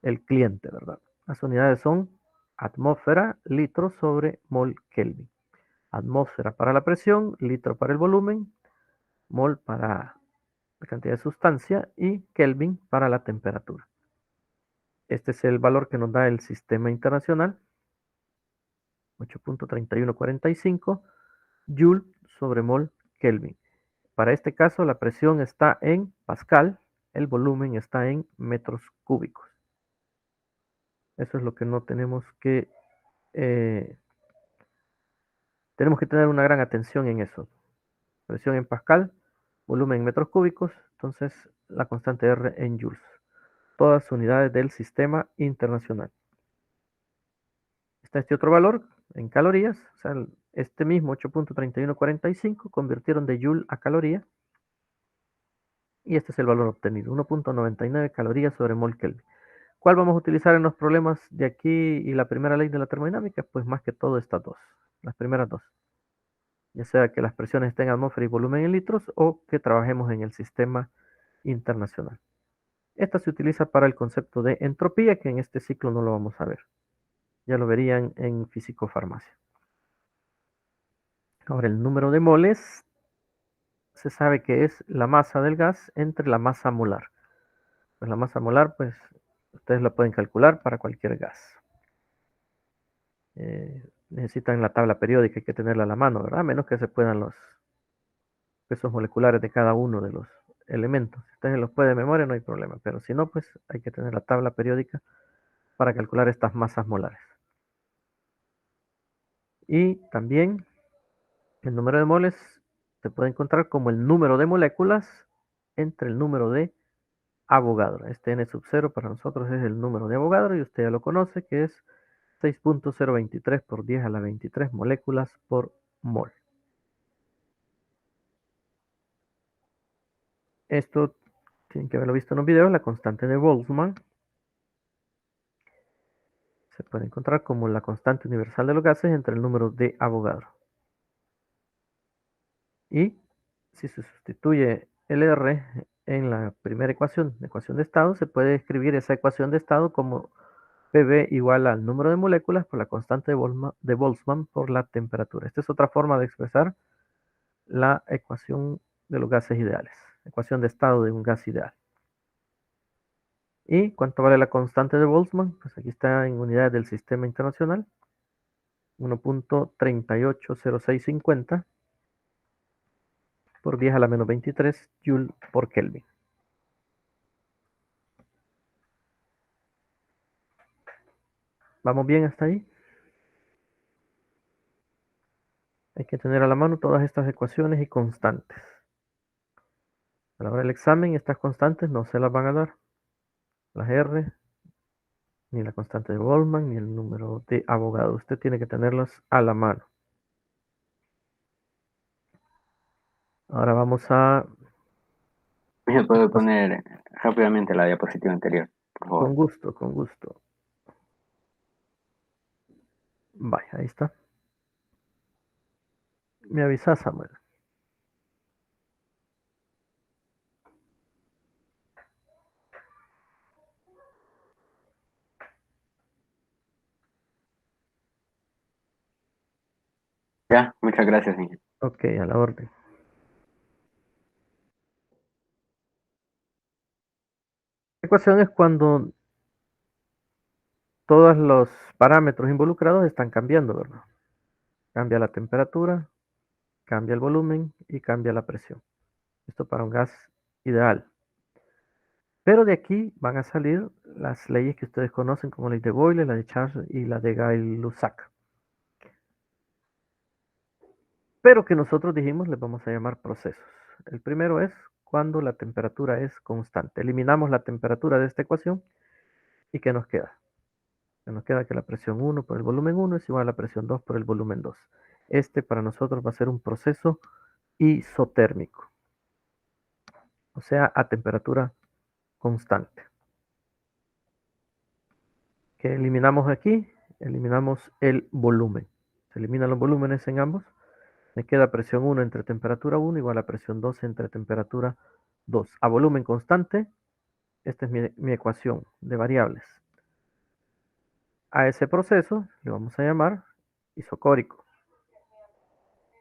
el cliente, ¿verdad? Las unidades son atmósfera, litro sobre mol Kelvin. Atmósfera para la presión, litro para el volumen, mol para la cantidad de sustancia y Kelvin para la temperatura. Este es el valor que nos da el sistema internacional, 8.3145 Joule sobre mol Kelvin. Para este caso la presión está en pascal, el volumen está en metros cúbicos. Eso es lo que no tenemos que tener una gran atención en eso. Presión en pascal, volumen en metros cúbicos, entonces la constante R en joules. Todas unidades del sistema internacional. Está este otro valor en calorías, o sea, este mismo 8.3145 convirtieron de joule a caloría. Y este es el valor obtenido, 1.99 calorías sobre mol Kelvin. ¿Cuál vamos a utilizar en los problemas de aquí y la primera ley de la termodinámica? Pues más que todo estas dos, las primeras dos. Ya sea que las presiones estén en atmósfera y volumen en litros o que trabajemos en el sistema internacional. Esta se utiliza para el concepto de entropía, que en este ciclo no lo vamos a ver. Ya lo verían en físico-farmacia. Ahora, el número de moles se sabe que es la masa del gas entre la masa molar. Pues la masa molar, pues ustedes la pueden calcular para cualquier gas. Necesitan la tabla periódica, hay que tenerla a la mano, ¿verdad? A menos que se puedan los pesos moleculares de cada uno de los elementos. Si ustedes los pueden de memoria, no hay problema, pero si no, pues hay que tener la tabla periódica para calcular estas masas molares. Y también el número de moles se puede encontrar como el número de moléculas entre el número de Avogadro. Este n sub 0 para nosotros es el número de Avogadro y usted ya lo conoce, que es 6.023 por 10 a la 23 moléculas por mol. Esto tienen que haberlo visto en un video, la constante de Boltzmann. Se puede encontrar como la constante universal de los gases entre el número de Avogadro. Y si se sustituye el R en la primera ecuación de estado, se puede escribir esa ecuación de estado como PV igual al número de moléculas por la constante de Boltzmann por la temperatura. Esta es otra forma de expresar la ecuación de los gases ideales, ecuación de estado de un gas ideal. ¿Y cuánto vale la constante de Boltzmann? Pues aquí está en unidades del sistema internacional, 1.380650 por 10 a la menos 23 Joule por Kelvin. ¿Vamos bien hasta ahí? Hay que tener a la mano todas estas ecuaciones y constantes. A la hora del examen, estas constantes no se las van a dar. Las R, ni la constante de Boltzmann, ni el número de Avogadro. Usted tiene que tenerlas a la mano. Ahora vamos a... ¿Me puedo poner rápidamente la diapositiva anterior, por favor? Con gusto, con gusto. Vaya, ahí está. Me avisa, Samuel. Ya, muchas gracias, Miguel. Ok, a la orden. La ecuación es cuando todos los parámetros involucrados están cambiando, ¿verdad? Cambia la temperatura, cambia el volumen y cambia la presión. Esto para un gas ideal. Pero de aquí van a salir las leyes que ustedes conocen como ley de Boyle, la de Charles y la de Gay-Lussac. Pero que nosotros dijimos les vamos a llamar procesos. El primero es cuando la temperatura es constante. Eliminamos la temperatura de esta ecuación y ¿qué nos queda? Nos queda que la presión 1 por el volumen 1 es igual a la presión 2 por el volumen 2. Este para nosotros va a ser un proceso isotérmico, o sea, a temperatura constante. ¿Qué eliminamos aquí? Eliminamos el volumen. Se eliminan los volúmenes en ambos. Me queda presión 1 entre temperatura 1 igual a presión 2 entre temperatura 2. A volumen constante, esta es mi ecuación de variables. A ese proceso le vamos a llamar isocórico,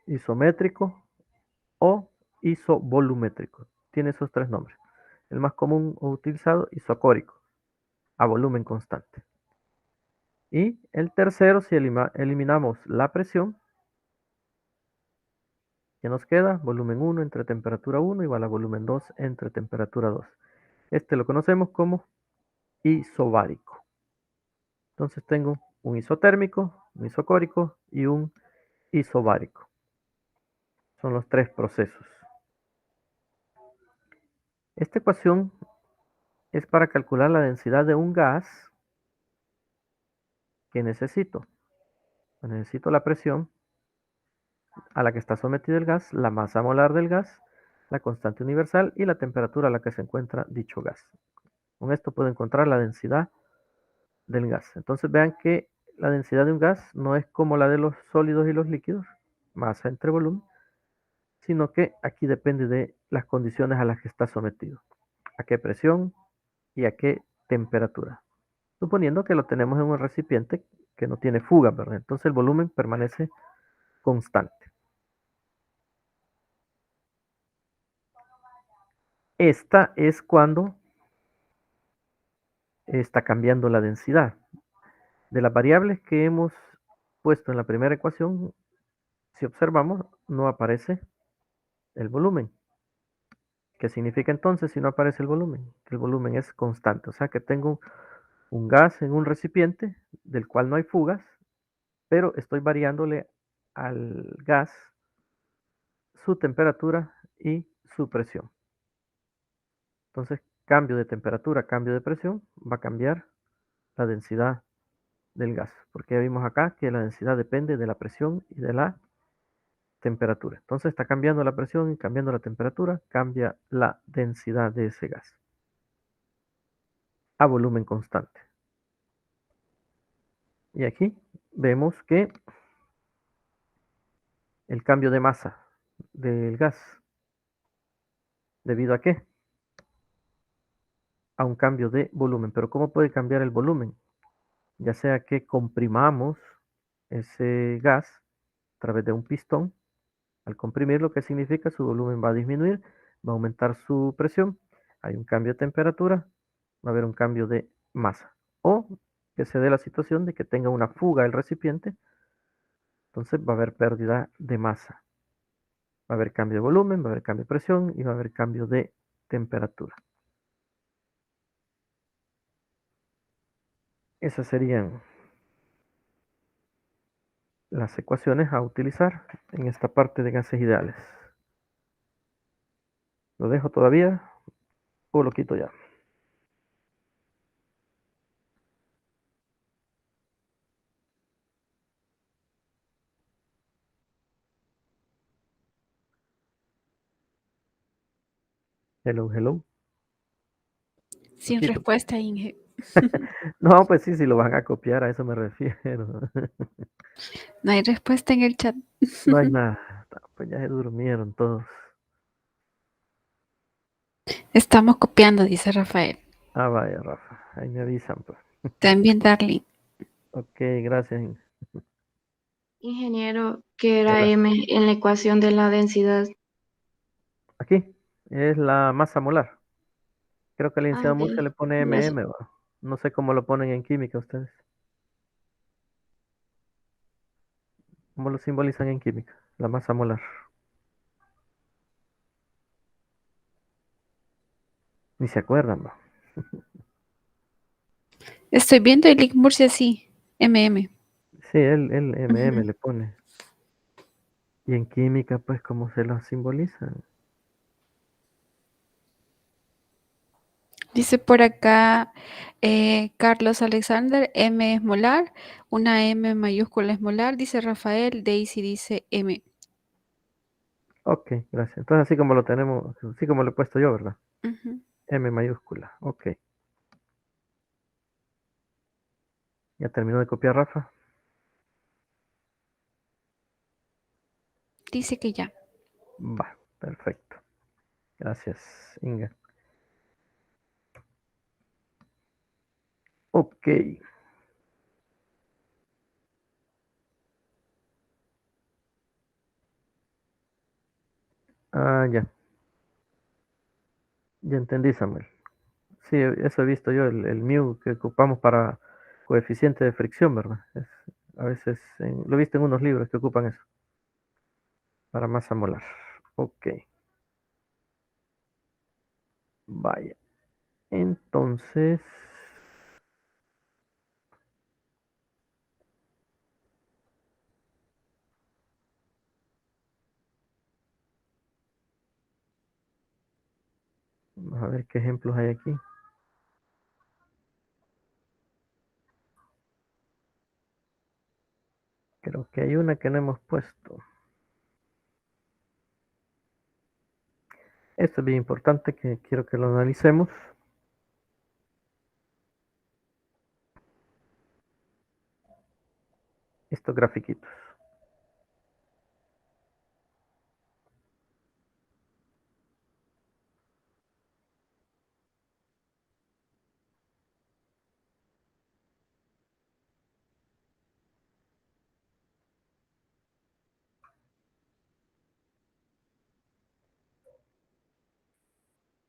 isométrico o isovolumétrico. Tiene esos tres nombres. El más común o utilizado, isocórico, a volumen constante. Y el tercero, si eliminamos la presión, ¿qué nos queda? Volumen 1 entre temperatura 1 igual a volumen 2 entre temperatura 2. Este lo conocemos como isobárico. Entonces tengo un isotérmico, un isocórico y un isobárico. Son los tres procesos. Esta ecuación es para calcular la densidad de un gas que necesito. Necesito la presión a la que está sometido el gas, la masa molar del gas, la constante universal y la temperatura a la que se encuentra dicho gas. Con esto puedo encontrar la densidad del gas. Entonces vean que la densidad de un gas no es como la de los sólidos y los líquidos, masa entre volumen, sino que aquí depende de las condiciones a las que está sometido, a qué presión y a qué temperatura. Suponiendo que lo tenemos en un recipiente que no tiene fuga, ¿verdad? Entonces el volumen permanece constante. Esta es cuando está cambiando la densidad. De las variables que hemos puesto en la primera ecuación, si observamos, no aparece el volumen. ¿Qué significa entonces si no aparece el volumen? Que el volumen es constante, o sea que tengo un gas en un recipiente del cual no hay fugas, pero estoy variándole al gas su temperatura y su presión. Entonces, cambio de temperatura, cambio de presión, va a cambiar la densidad del gas, porque ya vimos acá que la densidad depende de la presión y de la temperatura. Entonces está cambiando la presión y cambiando la temperatura, cambia la densidad de ese gas a volumen constante. Y aquí vemos que el cambio de masa del gas, ¿debido a qué? A un cambio de volumen. Pero ¿cómo puede cambiar el volumen? Ya sea que comprimamos ese gas a través de un pistón. Al comprimirlo, ¿qué significa? Su volumen va a disminuir, va a aumentar su presión, hay un cambio de temperatura, va a haber un cambio de masa. O que se dé la situación de que tenga una fuga el recipiente, entonces va a haber pérdida de masa. Va a haber cambio de volumen, va a haber cambio de presión y va a haber cambio de temperatura. Esas serían las ecuaciones a utilizar en esta parte de gases ideales. ¿Lo dejo todavía o lo quito ya? Hello, hello. Sin Quito. respuesta, Inge. No, pues sí, si lo van a copiar, a eso me refiero. No hay respuesta en el chat. No hay nada. Pues ya se durmieron todos. Estamos copiando, dice Rafael. Ah, vaya, Rafa. Ahí me avisan, pues. También Darling. Ok, gracias. Ingeniero, ¿qué era Hola. M en la ecuación de la densidad? Aquí es la masa molar. Creo que el Ah, licenciado Murcia le pone eso. MM, ¿va? No sé cómo lo ponen en química ustedes. ¿Cómo lo simbolizan en química? La masa molar. Ni se acuerdan, ¿va? Estoy viendo el link Murcia, sí. MM. Sí, él MM Ujú. le pone. Y en química, pues, ¿cómo se lo simbolizan? Dice por acá Carlos Alexander, M es molar, una M mayúscula es molar, dice Rafael, Daisy dice M. Ok, gracias. Entonces, así como lo tenemos, así como lo he puesto yo, ¿verdad? Ujú. M mayúscula. Ok. Ya terminó de copiar Rafa. Dice que ya. Va, perfecto. Gracias, Inga. Ok. Ah, ya. Ya entendí, Samuel. Sí, eso he visto yo, el mu que ocupamos para coeficiente de fricción, ¿verdad? A veces lo he visto en unos libros que ocupan eso, para masa molar. Ok, vaya. Entonces, vamos a ver qué ejemplos hay aquí. Creo que hay una que no hemos puesto. Esto es bien importante que quiero que lo analicemos. Estos grafiquitos.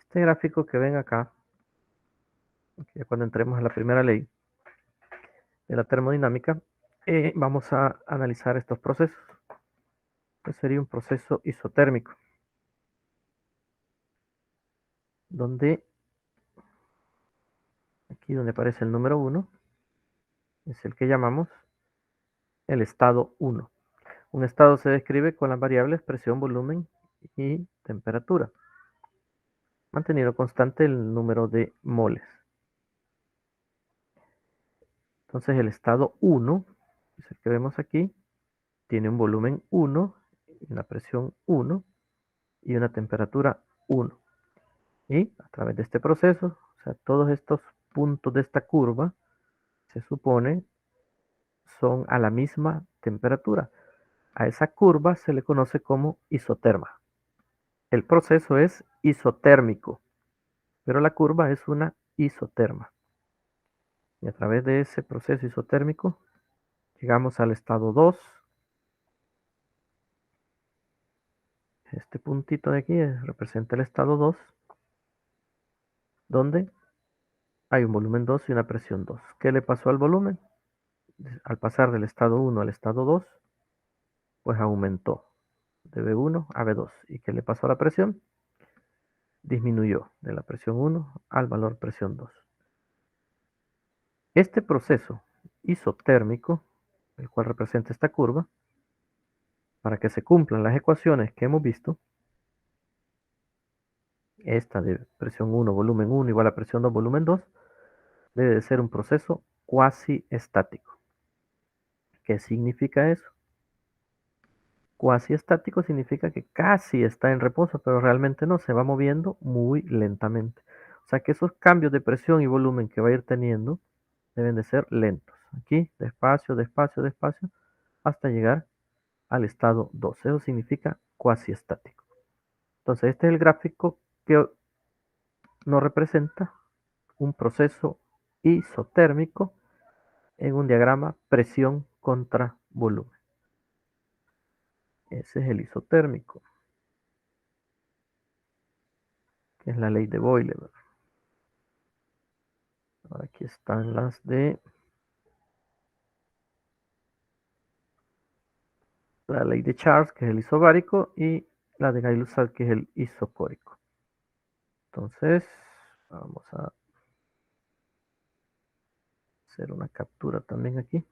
Este gráfico que ven acá, ya cuando entremos a la primera ley de la termodinámica, vamos a analizar estos procesos. Este sería un proceso isotérmico, donde aquí donde aparece el número 1, es el que llamamos el estado 1. Un estado se describe con las variables presión, volumen y temperatura, manteniendo constante el número de moles. Entonces el estado 1, es el que vemos aquí, tiene un volumen 1, una presión 1 y una temperatura 1. Y a través de este proceso, o sea, todos estos puntos de esta curva, se supone, son a la misma temperatura. A esa curva se le conoce como isoterma. El proceso es isotérmico, pero la curva es una isoterma. Y a través de ese proceso isotérmico llegamos al estado 2. Este puntito de aquí representa el estado 2, donde hay un volumen 2 y una presión 2. ¿Qué le pasó al volumen? Al pasar del estado 1 al estado 2, pues aumentó de B1 a B2. ¿Y qué le pasó a la presión? Disminuyó de la presión 1 al valor presión 2. Este proceso isotérmico el cual representa esta curva, para que se cumplan las ecuaciones que hemos visto, esta de presión 1, volumen 1 igual a presión 2, volumen 2, debe de ser un proceso cuasi estático. ¿Qué significa eso? Cuasi estático significa que casi está en reposo, pero realmente no, se va moviendo muy lentamente. O sea que esos cambios de presión y volumen que va a ir teniendo deben de ser lentos. Aquí, despacio, despacio, despacio, hasta llegar al estado 2. Eso significa cuasi estático. Entonces, este es el gráfico que nos representa un proceso isotérmico en un diagrama presión contra volumen. Ese es el isotérmico, que es la ley de Boyle. Ahora aquí están las de la ley de Charles, que es el isobárico, y la de Gay-Lussac, que es el isocórico. Entonces, vamos a hacer una captura también aquí.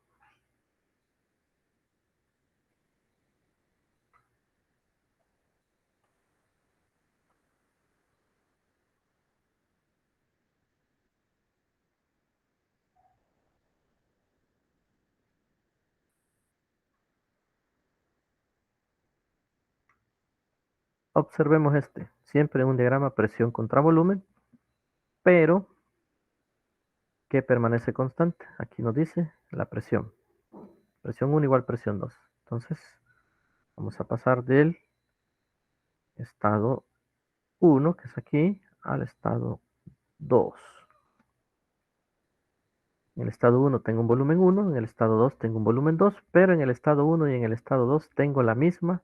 Observemos este, siempre un diagrama presión contra volumen, pero que permanece constante. Aquí nos dice la presión. Presión 1 igual presión 2. Entonces, vamos a pasar del estado 1, que es aquí, al estado 2. En el estado 1 tengo un volumen 1, en el estado 2 tengo un volumen 2, pero en el estado 1 y en el estado 2 tengo la misma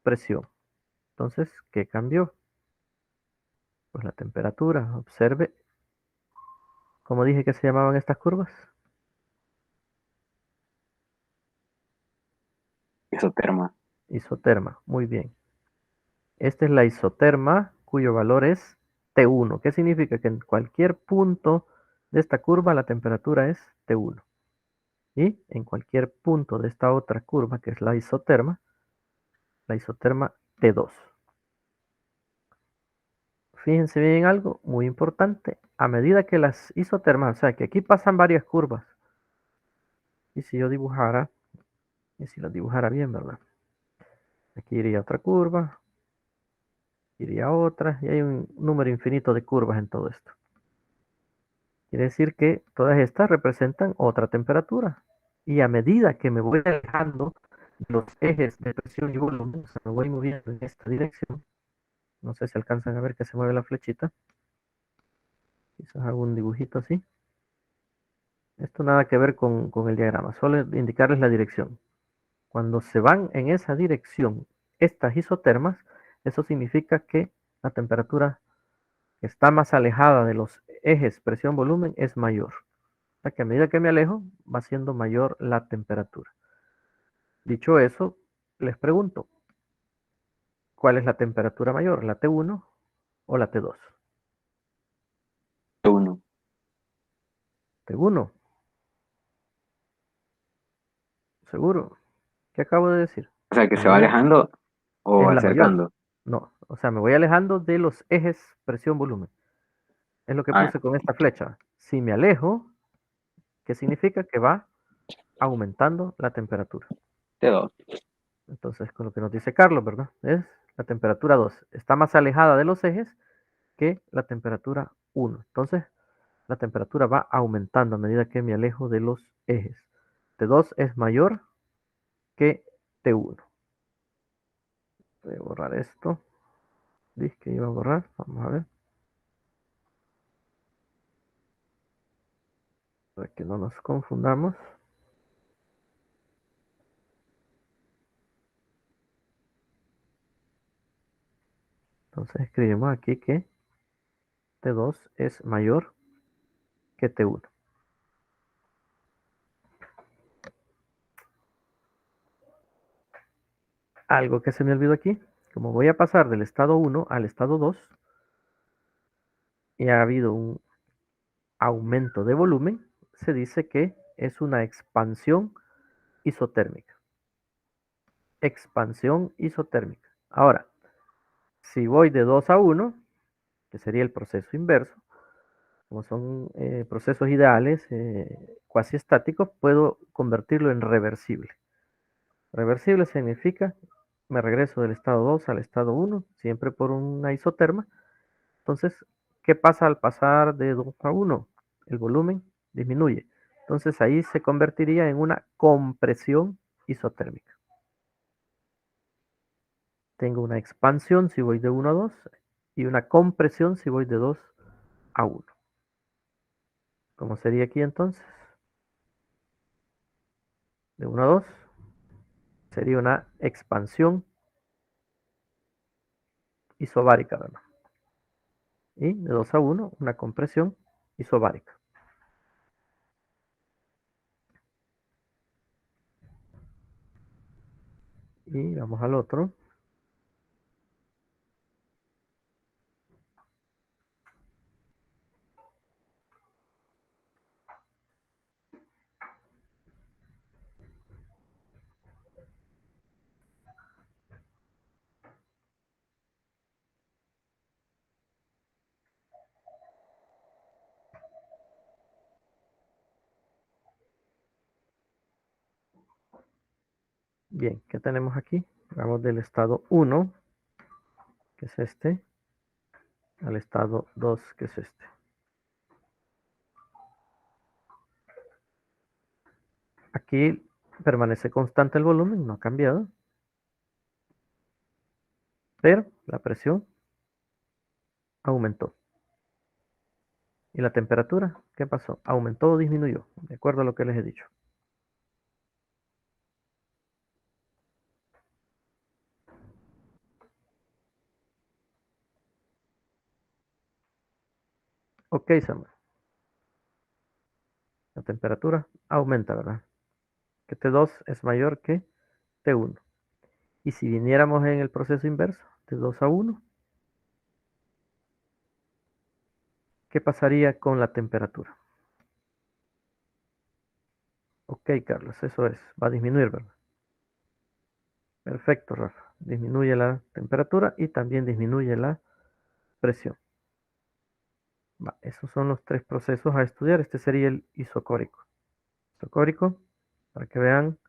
presión. Entonces, ¿qué cambió? Pues la temperatura. Observe, ¿cómo dije que se llamaban estas curvas? Isoterma. Isoterma, muy bien. Esta es la isoterma cuyo valor es T1. ¿Qué significa? Que en cualquier punto de esta curva la temperatura es T1. Y en cualquier punto de esta otra curva, que es la isoterma T2. Fíjense bien en algo muy importante. A medida que las isotermas, o sea que aquí pasan varias curvas. Y si yo dibujara, y si las dibujara bien, ¿verdad? Aquí iría otra curva, iría otra, y hay un número infinito de curvas en todo esto. Quiere decir que todas estas representan otra temperatura. Y a medida que me voy alejando de los ejes de presión y volumen, o sea, me voy moviendo en esta dirección. No sé si alcanzan a ver que se mueve la flechita. Quizás hago un dibujito así. Esto nada que ver con el diagrama, solo indicarles la dirección. Cuando se van en esa dirección estas isotermas, eso significa que la temperatura que está más alejada de los ejes presión-volumen es mayor. O sea que a medida que me alejo, va siendo mayor la temperatura. Dicho eso, les pregunto, ¿cuál es la temperatura mayor? ¿La T1 o la T2? T1. T1, seguro. ¿Qué acabo de decir? O sea, que Me se va voy alejando o es la mayor. acercando. No, o sea, me voy alejando de los ejes presión-volumen. Es lo que Ah, puse con esta flecha. Si me alejo, ¿qué significa? Que va aumentando la temperatura. T2. Entonces, con lo que nos dice Carlos, ¿verdad? Es la temperatura 2. Está más alejada de los ejes que la temperatura 1. Entonces, la temperatura va aumentando a medida que me alejo de los ejes. T2 es mayor que T1. Voy a borrar esto. Dije que iba a borrar. Vamos a ver. Para que no nos confundamos. Entonces escribimos aquí que T2 es mayor que T1. Algo que se me olvidó aquí, como voy a pasar del estado 1 al estado 2, y ha habido un aumento de volumen, se dice que es una expansión isotérmica. Expansión isotérmica. Ahora, si voy de 2 a 1, que sería el proceso inverso, como son procesos ideales, cuasi estáticos, puedo convertirlo en reversible. Reversible significa, me regreso del estado 2 al estado 1, siempre por una isoterma. Entonces, ¿qué pasa al pasar de 2 a 1? El volumen disminuye. Entonces ahí se convertiría en una compresión isotérmica. Tengo una expansión si voy de 1 a 2 y una compresión si voy de 2 a 1. ¿Cómo sería aquí entonces? De 1 a 2 sería una expansión isobárica, ¿verdad? Y de 2 a 1, una compresión isobárica. Y vamos al otro. Bien, ¿qué tenemos aquí? Vamos del estado 1, que es este, al estado 2, que es este. Aquí permanece constante el volumen, no ha cambiado. Pero la presión aumentó. ¿Y la temperatura? ¿Qué pasó? ¿Aumentó o disminuyó? De acuerdo a lo que les he dicho. Ok, Samuel. La temperatura aumenta, ¿verdad? Que T2 es mayor que T1. Y si viniéramos en el proceso inverso, de 2 a 1, ¿qué pasaría con la temperatura? Ok, Carlos, eso es. Va a disminuir, ¿verdad? Perfecto, Rafa. Disminuye la temperatura y también disminuye la presión. Esos son los 3 procesos a estudiar. Este sería el isocórico. Isocórico, para que vean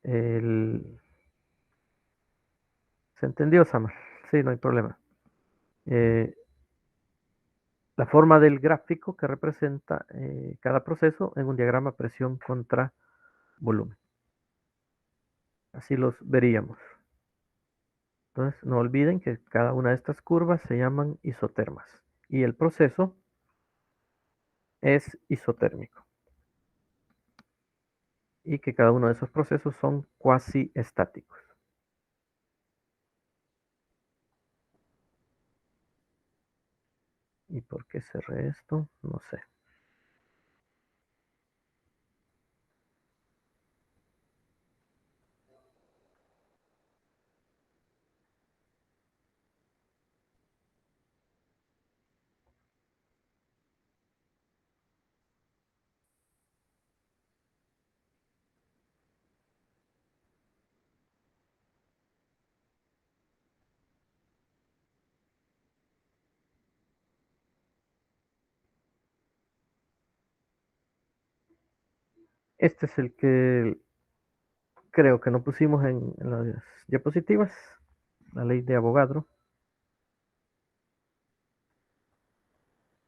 el... ¿Se entendió, Sama? Sí, no hay problema. La forma del gráfico que representa cada proceso en un diagrama presión contra volumen. Así los veríamos. Entonces, no olviden que cada una de estas curvas se llaman isotermas. Y el proceso es isotérmico. Y que cada uno de esos procesos son cuasi estáticos. ¿Y por qué cerré esto? No sé. Este es el que creo que no pusimos en las diapositivas. La ley de Avogadro.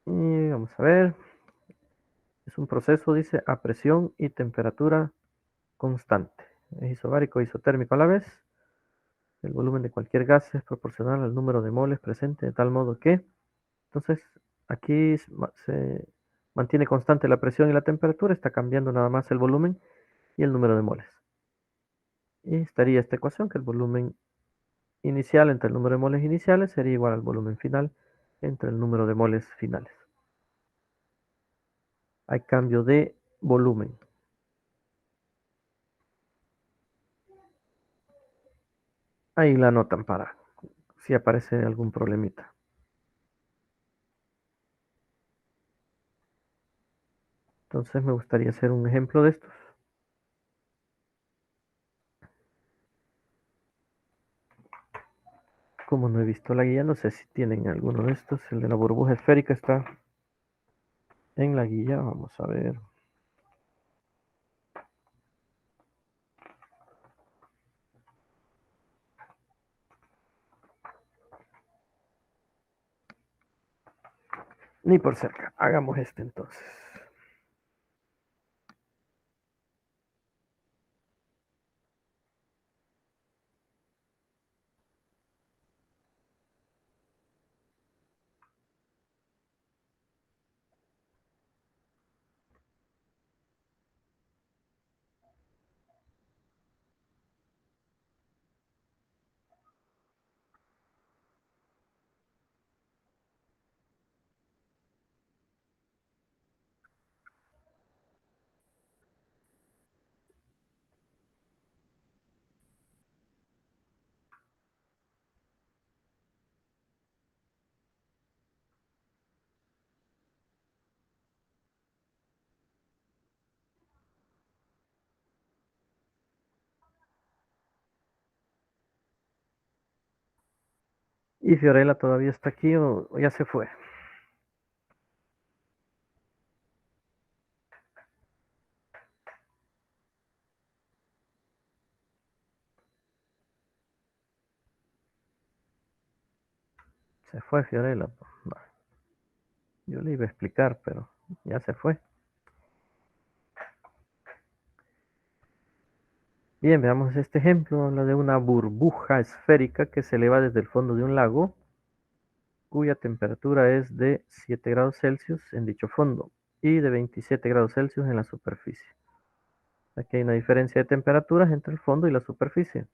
Y vamos a ver. Es un proceso, dice, a presión y temperatura constante. Es isobárico e isotérmico a la vez. El volumen de cualquier gas es proporcional al número de moles presente, de tal modo que, entonces, aquí se mantiene constante la presión y la temperatura, está cambiando nada más el volumen y el número de moles. Y estaría esta ecuación, que el volumen inicial entre el número de moles iniciales sería igual al volumen final entre el número de moles finales. Hay cambio de volumen. Ahí la anotan para si aparece algún problemita. Entonces me gustaría hacer un ejemplo de estos. Como no he visto la guía, no sé si tienen alguno de estos. El de la burbuja esférica está en la guía. Vamos a ver. Ni por cerca. Hagamos este entonces. ¿Y Fiorella todavía está aquí o ya se fue? Se fue Fiorella. Va. Yo le iba a explicar, pero ya se fue. Bien, veamos este ejemplo. Habla de una burbuja esférica que se eleva desde el fondo de un lago, cuya temperatura es de 7 grados Celsius en dicho fondo y de 27 grados Celsius en la superficie. Aquí hay una diferencia de temperaturas entre el fondo y la superficie.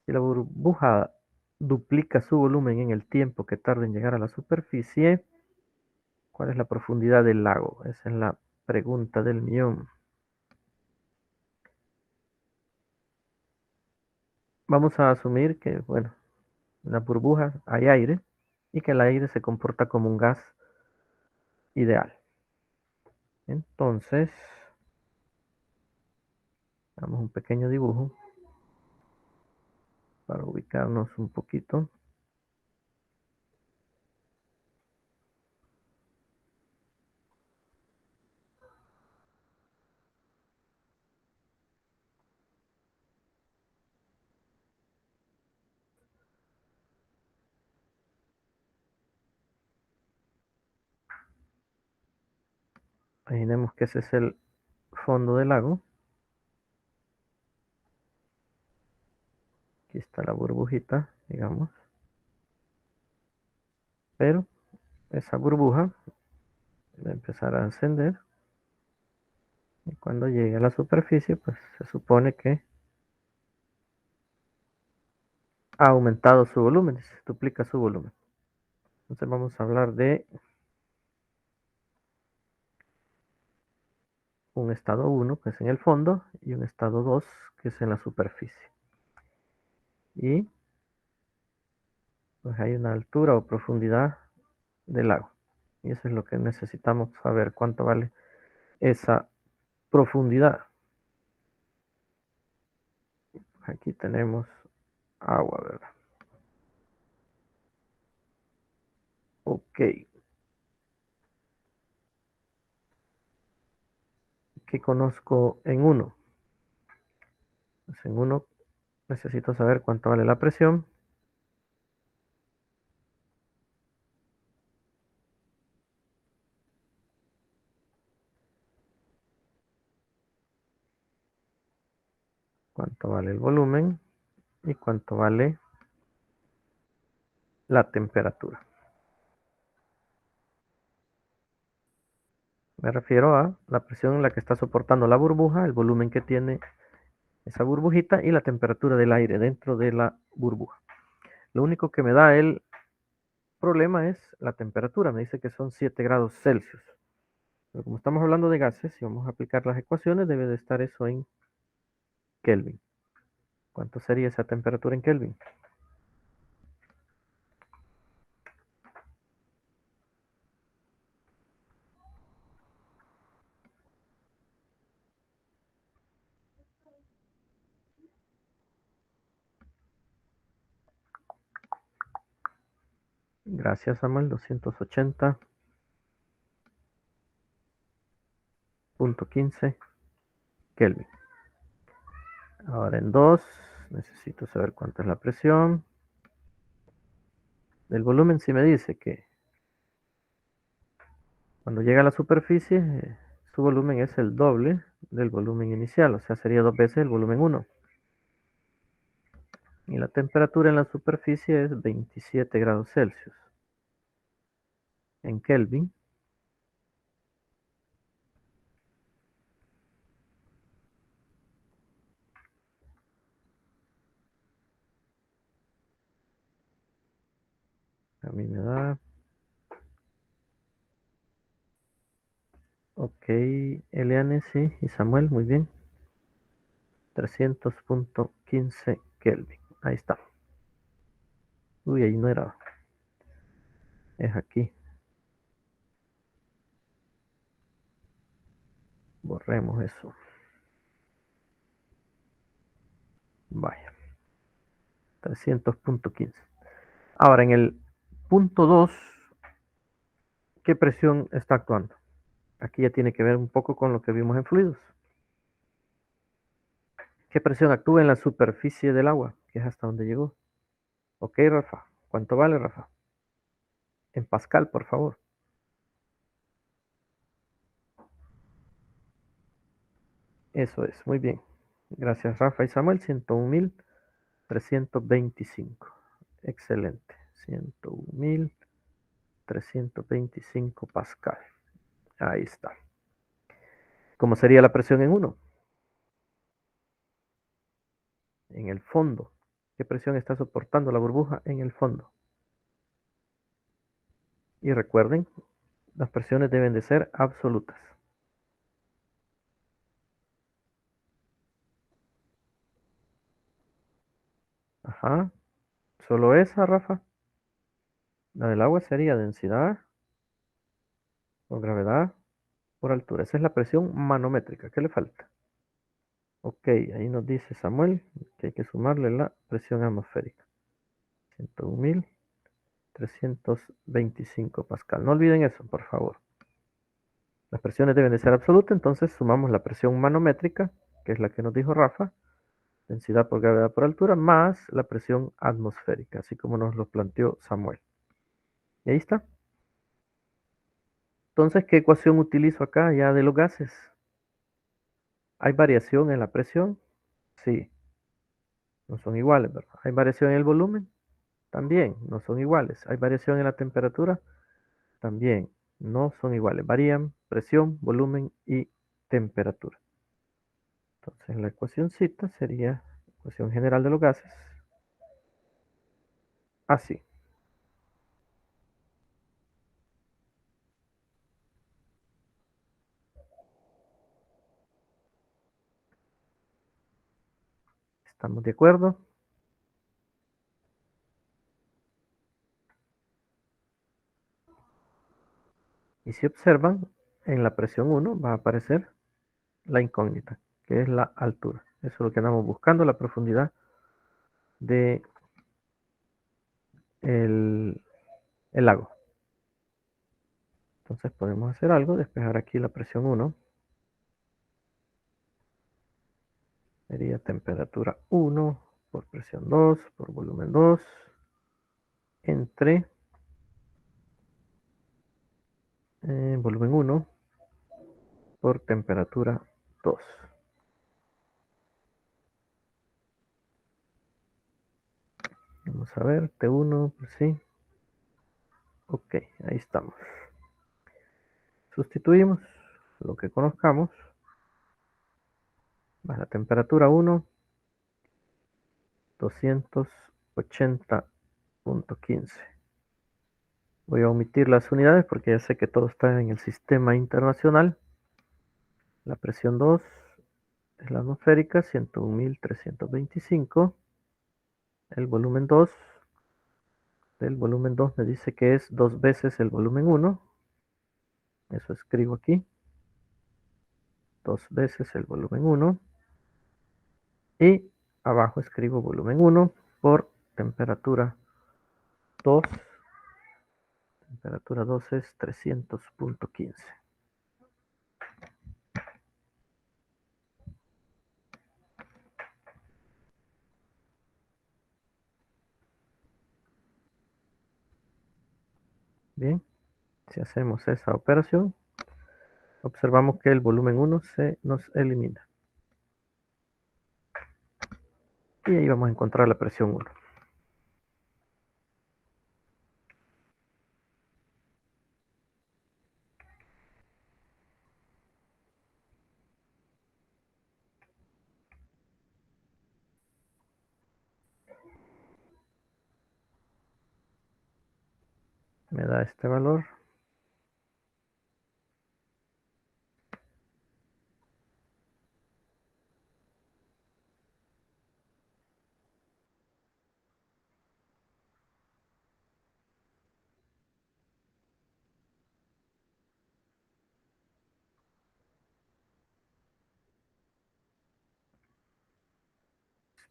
Si la burbuja duplica su volumen en el tiempo que tarda en llegar a la superficie, ¿cuál es la profundidad del lago? Esa es la pregunta del millón. Vamos a asumir que, bueno, en la burbuja hay aire y que el aire se comporta como un gas ideal. Entonces, damos un pequeño dibujo para ubicarnos un poquito. Imaginemos que ese es el fondo del lago. Aquí está la burbujita, digamos. Pero esa burbuja va a empezar a ascender. Y cuando llegue a la superficie, pues se supone que ha aumentado su volumen, se duplica su volumen. Entonces vamos a hablar de un estado 1, que es en el fondo, y un estado 2, que es en la superficie. Y pues hay una altura o profundidad del lago. Y eso es lo que necesitamos saber, cuánto vale esa profundidad. Aquí tenemos agua, ¿verdad? Ok. ¿Qué conozco en 1? Pues en 1 necesito saber cuánto vale la presión. Cuánto vale el volumen y cuánto vale la temperatura. Me refiero a la presión en la que está soportando la burbuja, el volumen que tiene esa burbujita y la temperatura del aire dentro de la burbuja. Lo único que me da el problema es la temperatura. Me dice que son 7 grados Celsius. Pero como estamos hablando de gases y vamos a aplicar las ecuaciones, debe de estar eso en Kelvin. ¿Cuánto sería esa temperatura en Kelvin? Gracias, Samuel. 280.15 Kelvin. Ahora en 2, necesito saber cuánta es la presión. Del volumen sí me dice que cuando llega a la superficie, su volumen es el doble del volumen inicial, o sea, sería 2 veces el volumen 1. Y la temperatura en la superficie es 27 grados Celsius. En Kelvin, a mí me da... Ok, Eliane, sí, y Samuel, muy bien. 300.15 Kelvin. Ahí está. Uy, ahí no era. Es aquí. Borremos eso. Vaya. 300.15. Ahora, en el punto 2, ¿qué presión está actuando? Aquí ya tiene que ver un poco con lo que vimos en fluidos. ¿Qué presión actúa en la superficie del agua? Que es hasta donde llegó. Ok, Rafa. ¿Cuánto vale, Rafa? En Pascal, por favor. Eso es, muy bien. Gracias, Rafa y Samuel. 101.325. Excelente. 101.325 Pascal. Ahí está. ¿Cómo sería la presión en 1? En el fondo. ¿Qué presión está soportando la burbuja en el fondo? Y recuerden, las presiones deben de ser absolutas. Ajá. ¿Solo esa, Rafa? La del agua sería densidad por gravedad por altura. Esa es la presión manométrica. ¿Qué le falta? Ok, ahí nos dice Samuel que hay que sumarle la presión atmosférica. 101.325 Pascal. No olviden eso, por favor. Las presiones deben de ser absolutas, entonces sumamos la presión manométrica, que es la que nos dijo Rafa, densidad por gravedad por altura, más la presión atmosférica, así como nos lo planteó Samuel. Y ahí está. Entonces, ¿qué ecuación utilizo acá ya de los gases? ¿Hay variación en la presión? Sí. No son iguales, ¿verdad? ¿Hay variación en el volumen? También, no son iguales. ¿Hay variación en la temperatura? También, no son iguales. Varían presión, volumen y temperatura. Entonces, la ecuacióncita sería ecuación general de los gases. Así. ¿Estamos de acuerdo? Y si observan, en la presión 1 va a aparecer la incógnita, que es la altura. Eso es lo que andamos buscando, la profundidad de el lago. Entonces podemos hacer algo, despejar aquí la presión 1. Sería temperatura 1 por presión 2 por volumen 2 entre volumen 1 por temperatura 2. Vamos a ver, T1, pues sí. Ok, ahí estamos. Sustituimos lo que conozcamos. Más la temperatura 1, 280.15. Voy a omitir las unidades porque ya sé que todo está en el sistema internacional. La presión 2 es la atmosférica, 101.325. El volumen 2, del volumen 2 me dice que es 2 veces el volumen 1. Eso escribo aquí. 2 veces el volumen 1. Y abajo escribo volumen 1 por temperatura 2 temperatura 2 es 300.15. Bien, si hacemos esa operación, observamos que el volumen 1 se nos elimina. Y ahí vamos a encontrar la presión 1. Me da este valor.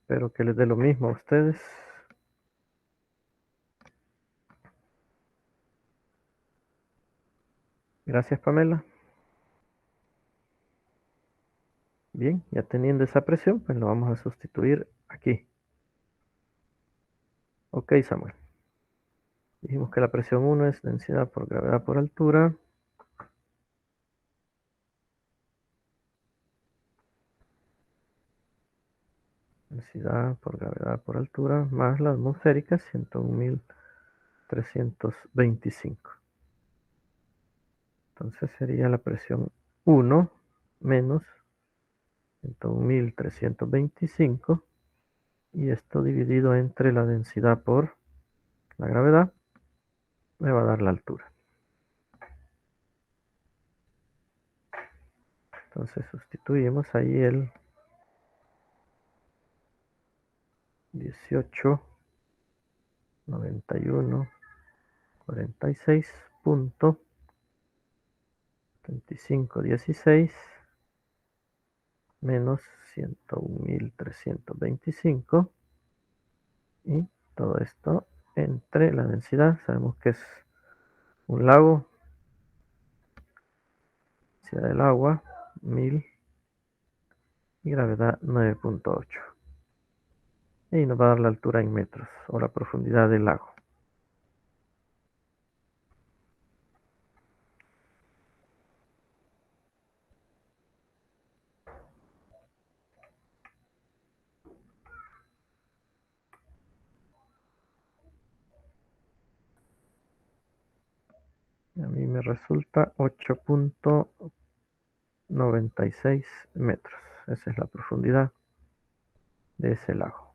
Espero que les dé lo mismo a ustedes. Gracias, Pamela. Bien, ya teniendo esa presión, pues lo vamos a sustituir aquí. Ok, Samuel. Dijimos que la presión 1 es densidad por gravedad por altura. Densidad por gravedad por altura más la atmosférica, 101.325. Entonces sería la presión 1 menos 101.325. Y esto dividido entre la densidad por la gravedad me va a dar la altura. Entonces sustituimos ahí el 18.91.46.2516 menos 101.325 y todo esto entre la densidad. Sabemos que es un lago. Densidad del agua 1000 y gravedad 9.8. Y nos va a dar la altura en metros o la profundidad del lago. A mí me resulta 8.96 metros. Esa es la profundidad de ese lago.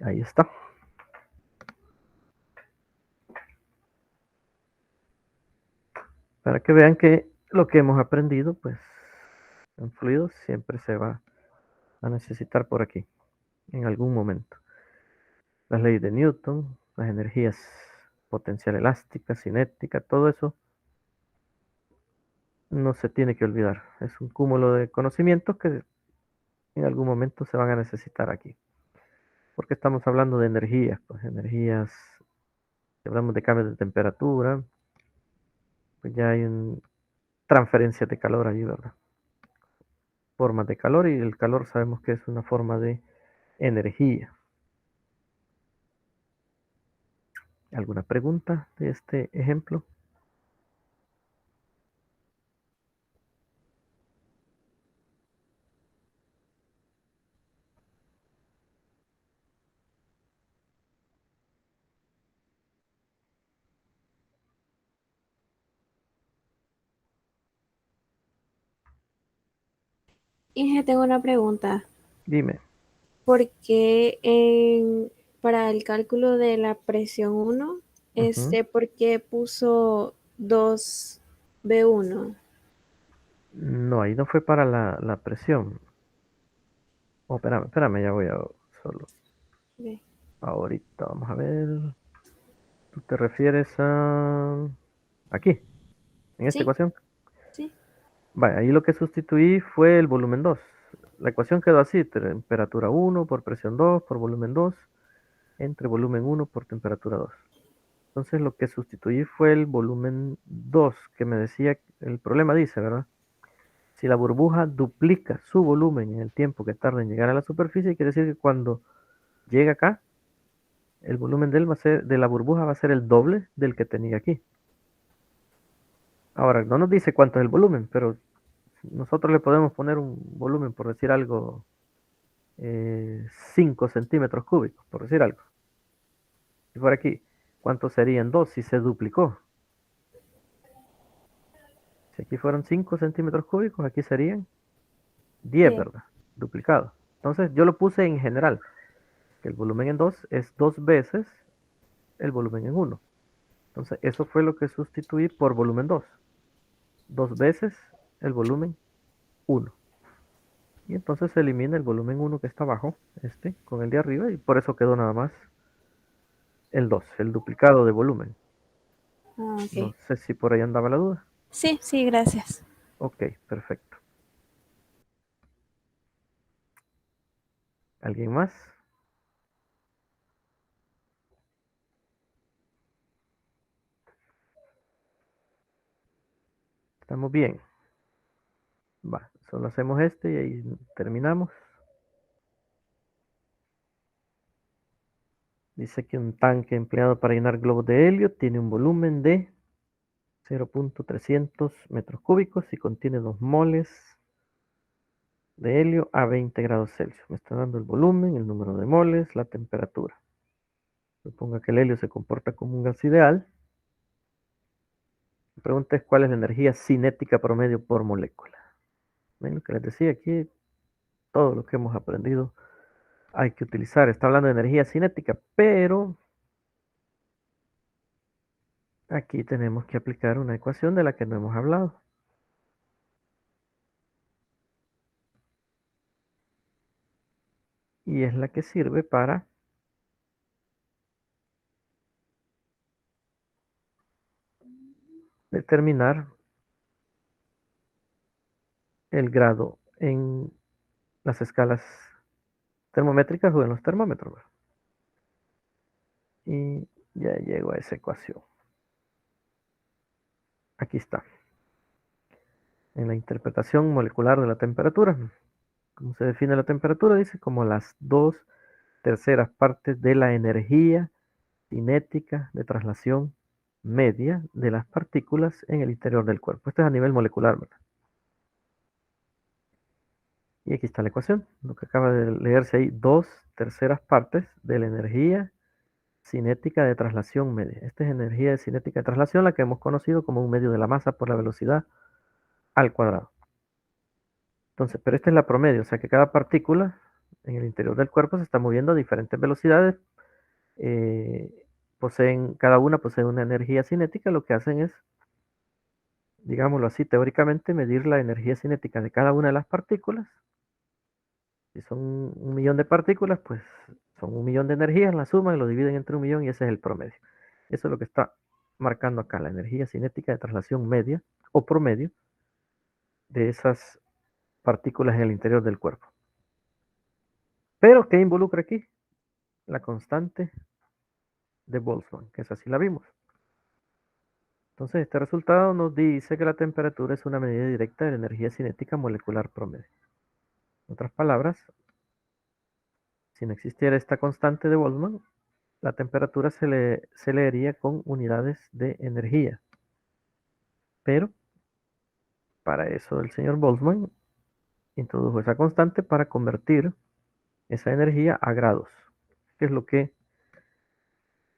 Ahí está. Para que vean que lo que hemos aprendido, pues, en fluidos siempre se va a necesitar por aquí, en algún momento. Las leyes de Newton, las energías potencial elástica, cinética, todo eso no se tiene que olvidar. Es un cúmulo de conocimientos que en algún momento se van a necesitar aquí. Porque estamos hablando de energías, pues energías, si hablamos de cambios de temperatura, pues ya hay transferencias de calor allí, ¿verdad? Formas de calor, y el calor sabemos que es una forma de energía. ¿Alguna pregunta de este ejemplo? Inge, tengo una pregunta. Dime. ¿Por qué para el cálculo de la presión 1, por qué puso 2B1? No, ahí no fue para la presión. Oh, espérame, ya voy a solo. Ve. Ahorita vamos a ver. ¿Tú te refieres a aquí, en esta Sí, ecuación? sí. Vale, ahí lo que sustituí fue el volumen 2. la ecuación quedó así, temperatura 1 por presión 2 por volumen 2 entre volumen 1 por temperatura 2. Entonces lo que sustituí fue el volumen 2, que me decía, el problema dice, ¿verdad? Si la burbuja duplica su volumen en el tiempo que tarda en llegar a la superficie, quiere decir que cuando llega acá, el volumen de la burbuja va a ser el doble del que tenía aquí. Ahora, no nos dice cuánto es el volumen, pero nosotros le podemos poner un volumen, por decir algo, 5 centímetros cúbicos, por decir algo. Y por aquí, ¿cuánto serían 2 si se duplicó? Si aquí fueron 5 centímetros cúbicos, aquí serían 10, 10. ¿verdad? Duplicado. Entonces yo lo puse en general, que el volumen en 2 es 2 veces el volumen en 1. Entonces eso fue lo que sustituí por volumen 2. 2 veces el volumen 1. Y entonces se elimina el volumen 1 que está abajo, con el de arriba, y por eso quedó nada más el 2, el duplicado de volumen. Ah, No ok. sé si por ahí andaba la duda. Sí, sí, gracias. Ok, perfecto. ¿Alguien más? ¿Estamos bien? Va, solo hacemos y ahí terminamos. Dice que un tanque empleado para llenar globos de helio tiene un volumen de 0.300 metros cúbicos y contiene 2 moles de helio a 20 grados Celsius. Me está dando el volumen, el número de moles, la temperatura. Suponga que el helio se comporta como un gas ideal. La pregunta es cuál es la energía cinética promedio por molécula. Ven lo que les decía aquí, todo lo que hemos aprendido hay que utilizar. Está hablando de energía cinética, pero aquí tenemos que aplicar una ecuación de la que no hemos hablado. Y es la que sirve para determinar el grado en las escalas termométricas o en los termómetros. Y ya llego a esa ecuación. Aquí está. En la interpretación molecular de la temperatura. ¿Cómo se define la temperatura? Dice como las 2/3 partes de la energía cinética de traslación media de las partículas en el interior del cuerpo. Esto es a nivel molecular, ¿verdad? Y aquí está la ecuación, lo que acaba de leerse ahí, 2/3 partes de la energía cinética de traslación media. Esta es energía cinética de traslación, la que hemos conocido como un medio de la masa por la velocidad al cuadrado. Entonces, pero esta es la promedio, o sea que cada partícula en el interior del cuerpo se está moviendo a diferentes velocidades. Cada una posee una energía cinética, lo que hacen es, digámoslo así, teóricamente medir la energía cinética de cada una de las partículas. Si son 1 millón de partículas, pues son 1 millón de energías, la suman, lo dividen entre 1 millón y ese es el promedio. Eso es lo que está marcando acá, la energía cinética de traslación media o promedio de esas partículas en el interior del cuerpo. Pero, ¿qué involucra aquí? La constante de Boltzmann, que es así la vimos. Entonces, este resultado nos dice que la temperatura es una medida directa de la energía cinética molecular promedio. En otras palabras, si no existiera esta constante de Boltzmann, la temperatura se leería con unidades de energía. Pero para eso el señor Boltzmann introdujo esa constante para convertir esa energía a grados, que es lo que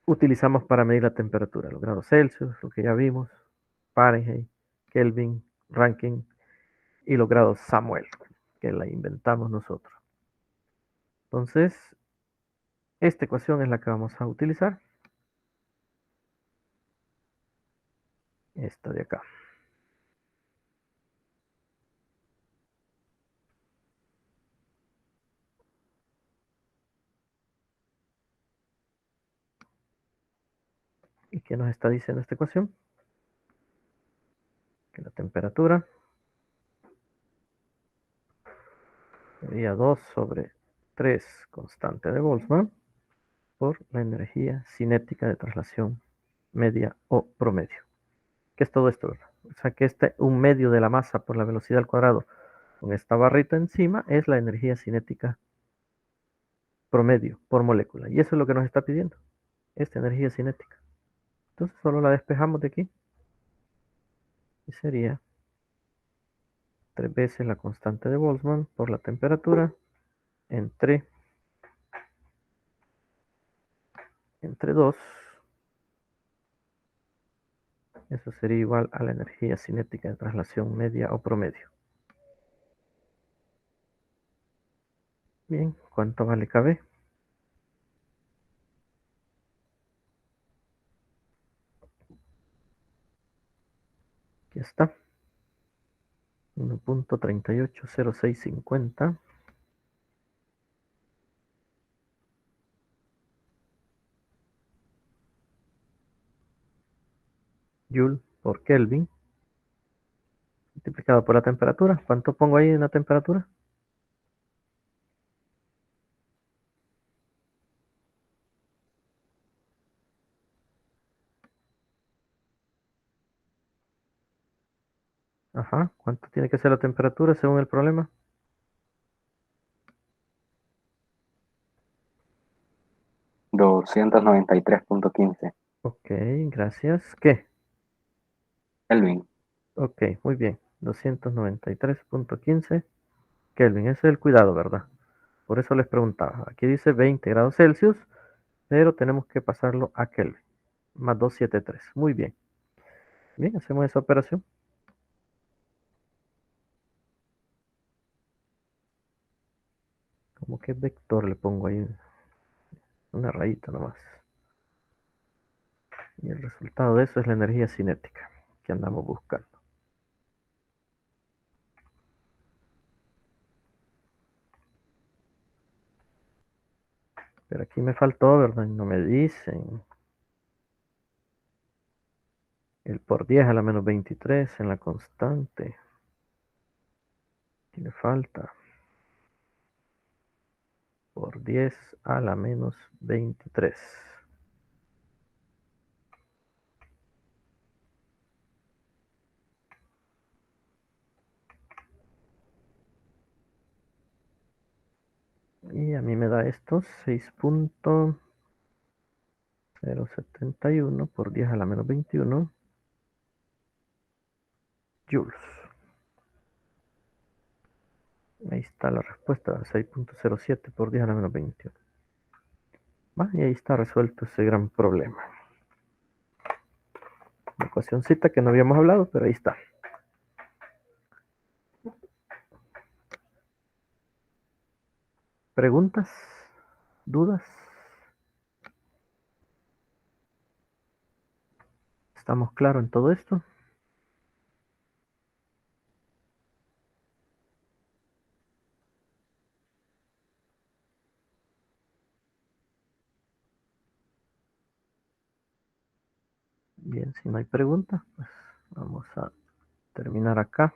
utilizamos para medir la temperatura, los grados Celsius, lo que ya vimos, Fahrenheit, Kelvin, Rankine y los grados Samuel, que la inventamos nosotros. Entonces, esta ecuación es la que vamos a utilizar. Esta de acá. ¿Y qué nos está diciendo esta ecuación? Que la temperatura Sería 2 sobre 3 constante de Boltzmann por la energía cinética de traslación media o promedio. ¿Qué es todo esto, verdad? O sea que un medio de la masa por la velocidad al cuadrado con esta barrita encima es la energía cinética promedio por molécula. Y eso es lo que nos está pidiendo, esta energía cinética. Entonces solo la despejamos de aquí. Y sería 3 veces la constante de Boltzmann por la temperatura entre 2. Eso sería igual a la energía cinética de traslación media o promedio. Bien, ¿cuánto vale KB? Aquí está. 1.380650 Joule por Kelvin multiplicado por la temperatura. ¿Cuánto pongo ahí en la temperatura? Ajá, ¿cuánto tiene que ser la temperatura según el problema? $293.15 Ok, gracias. ¿Qué? Kelvin. Ok, muy bien. 293.15 Kelvin. Ese es el cuidado, ¿verdad? Por eso les preguntaba. Aquí dice 20 grados Celsius, pero tenemos que pasarlo a Kelvin. Más 273. Muy bien. Bien, hacemos esa operación. Como que vector le pongo ahí una rayita nomás. Y el resultado de eso es la energía cinética que andamos buscando. Pero aquí me faltó, ¿verdad? No me dicen. El por 10 a la menos 23 en la constante. Aquí le falta. Por 10 a la menos 23. Y a mí me da esto 6.071 por 10 a la menos 21 joules. Ahí está la respuesta, 6.07 por 10 a la menos 21. Y ahí está resuelto ese gran problema. Una ecuacióncita que no habíamos hablado, pero ahí está. ¿Preguntas? ¿Dudas? ¿Estamos claros en todo esto? Bien, si no hay preguntas, pues vamos a terminar acá.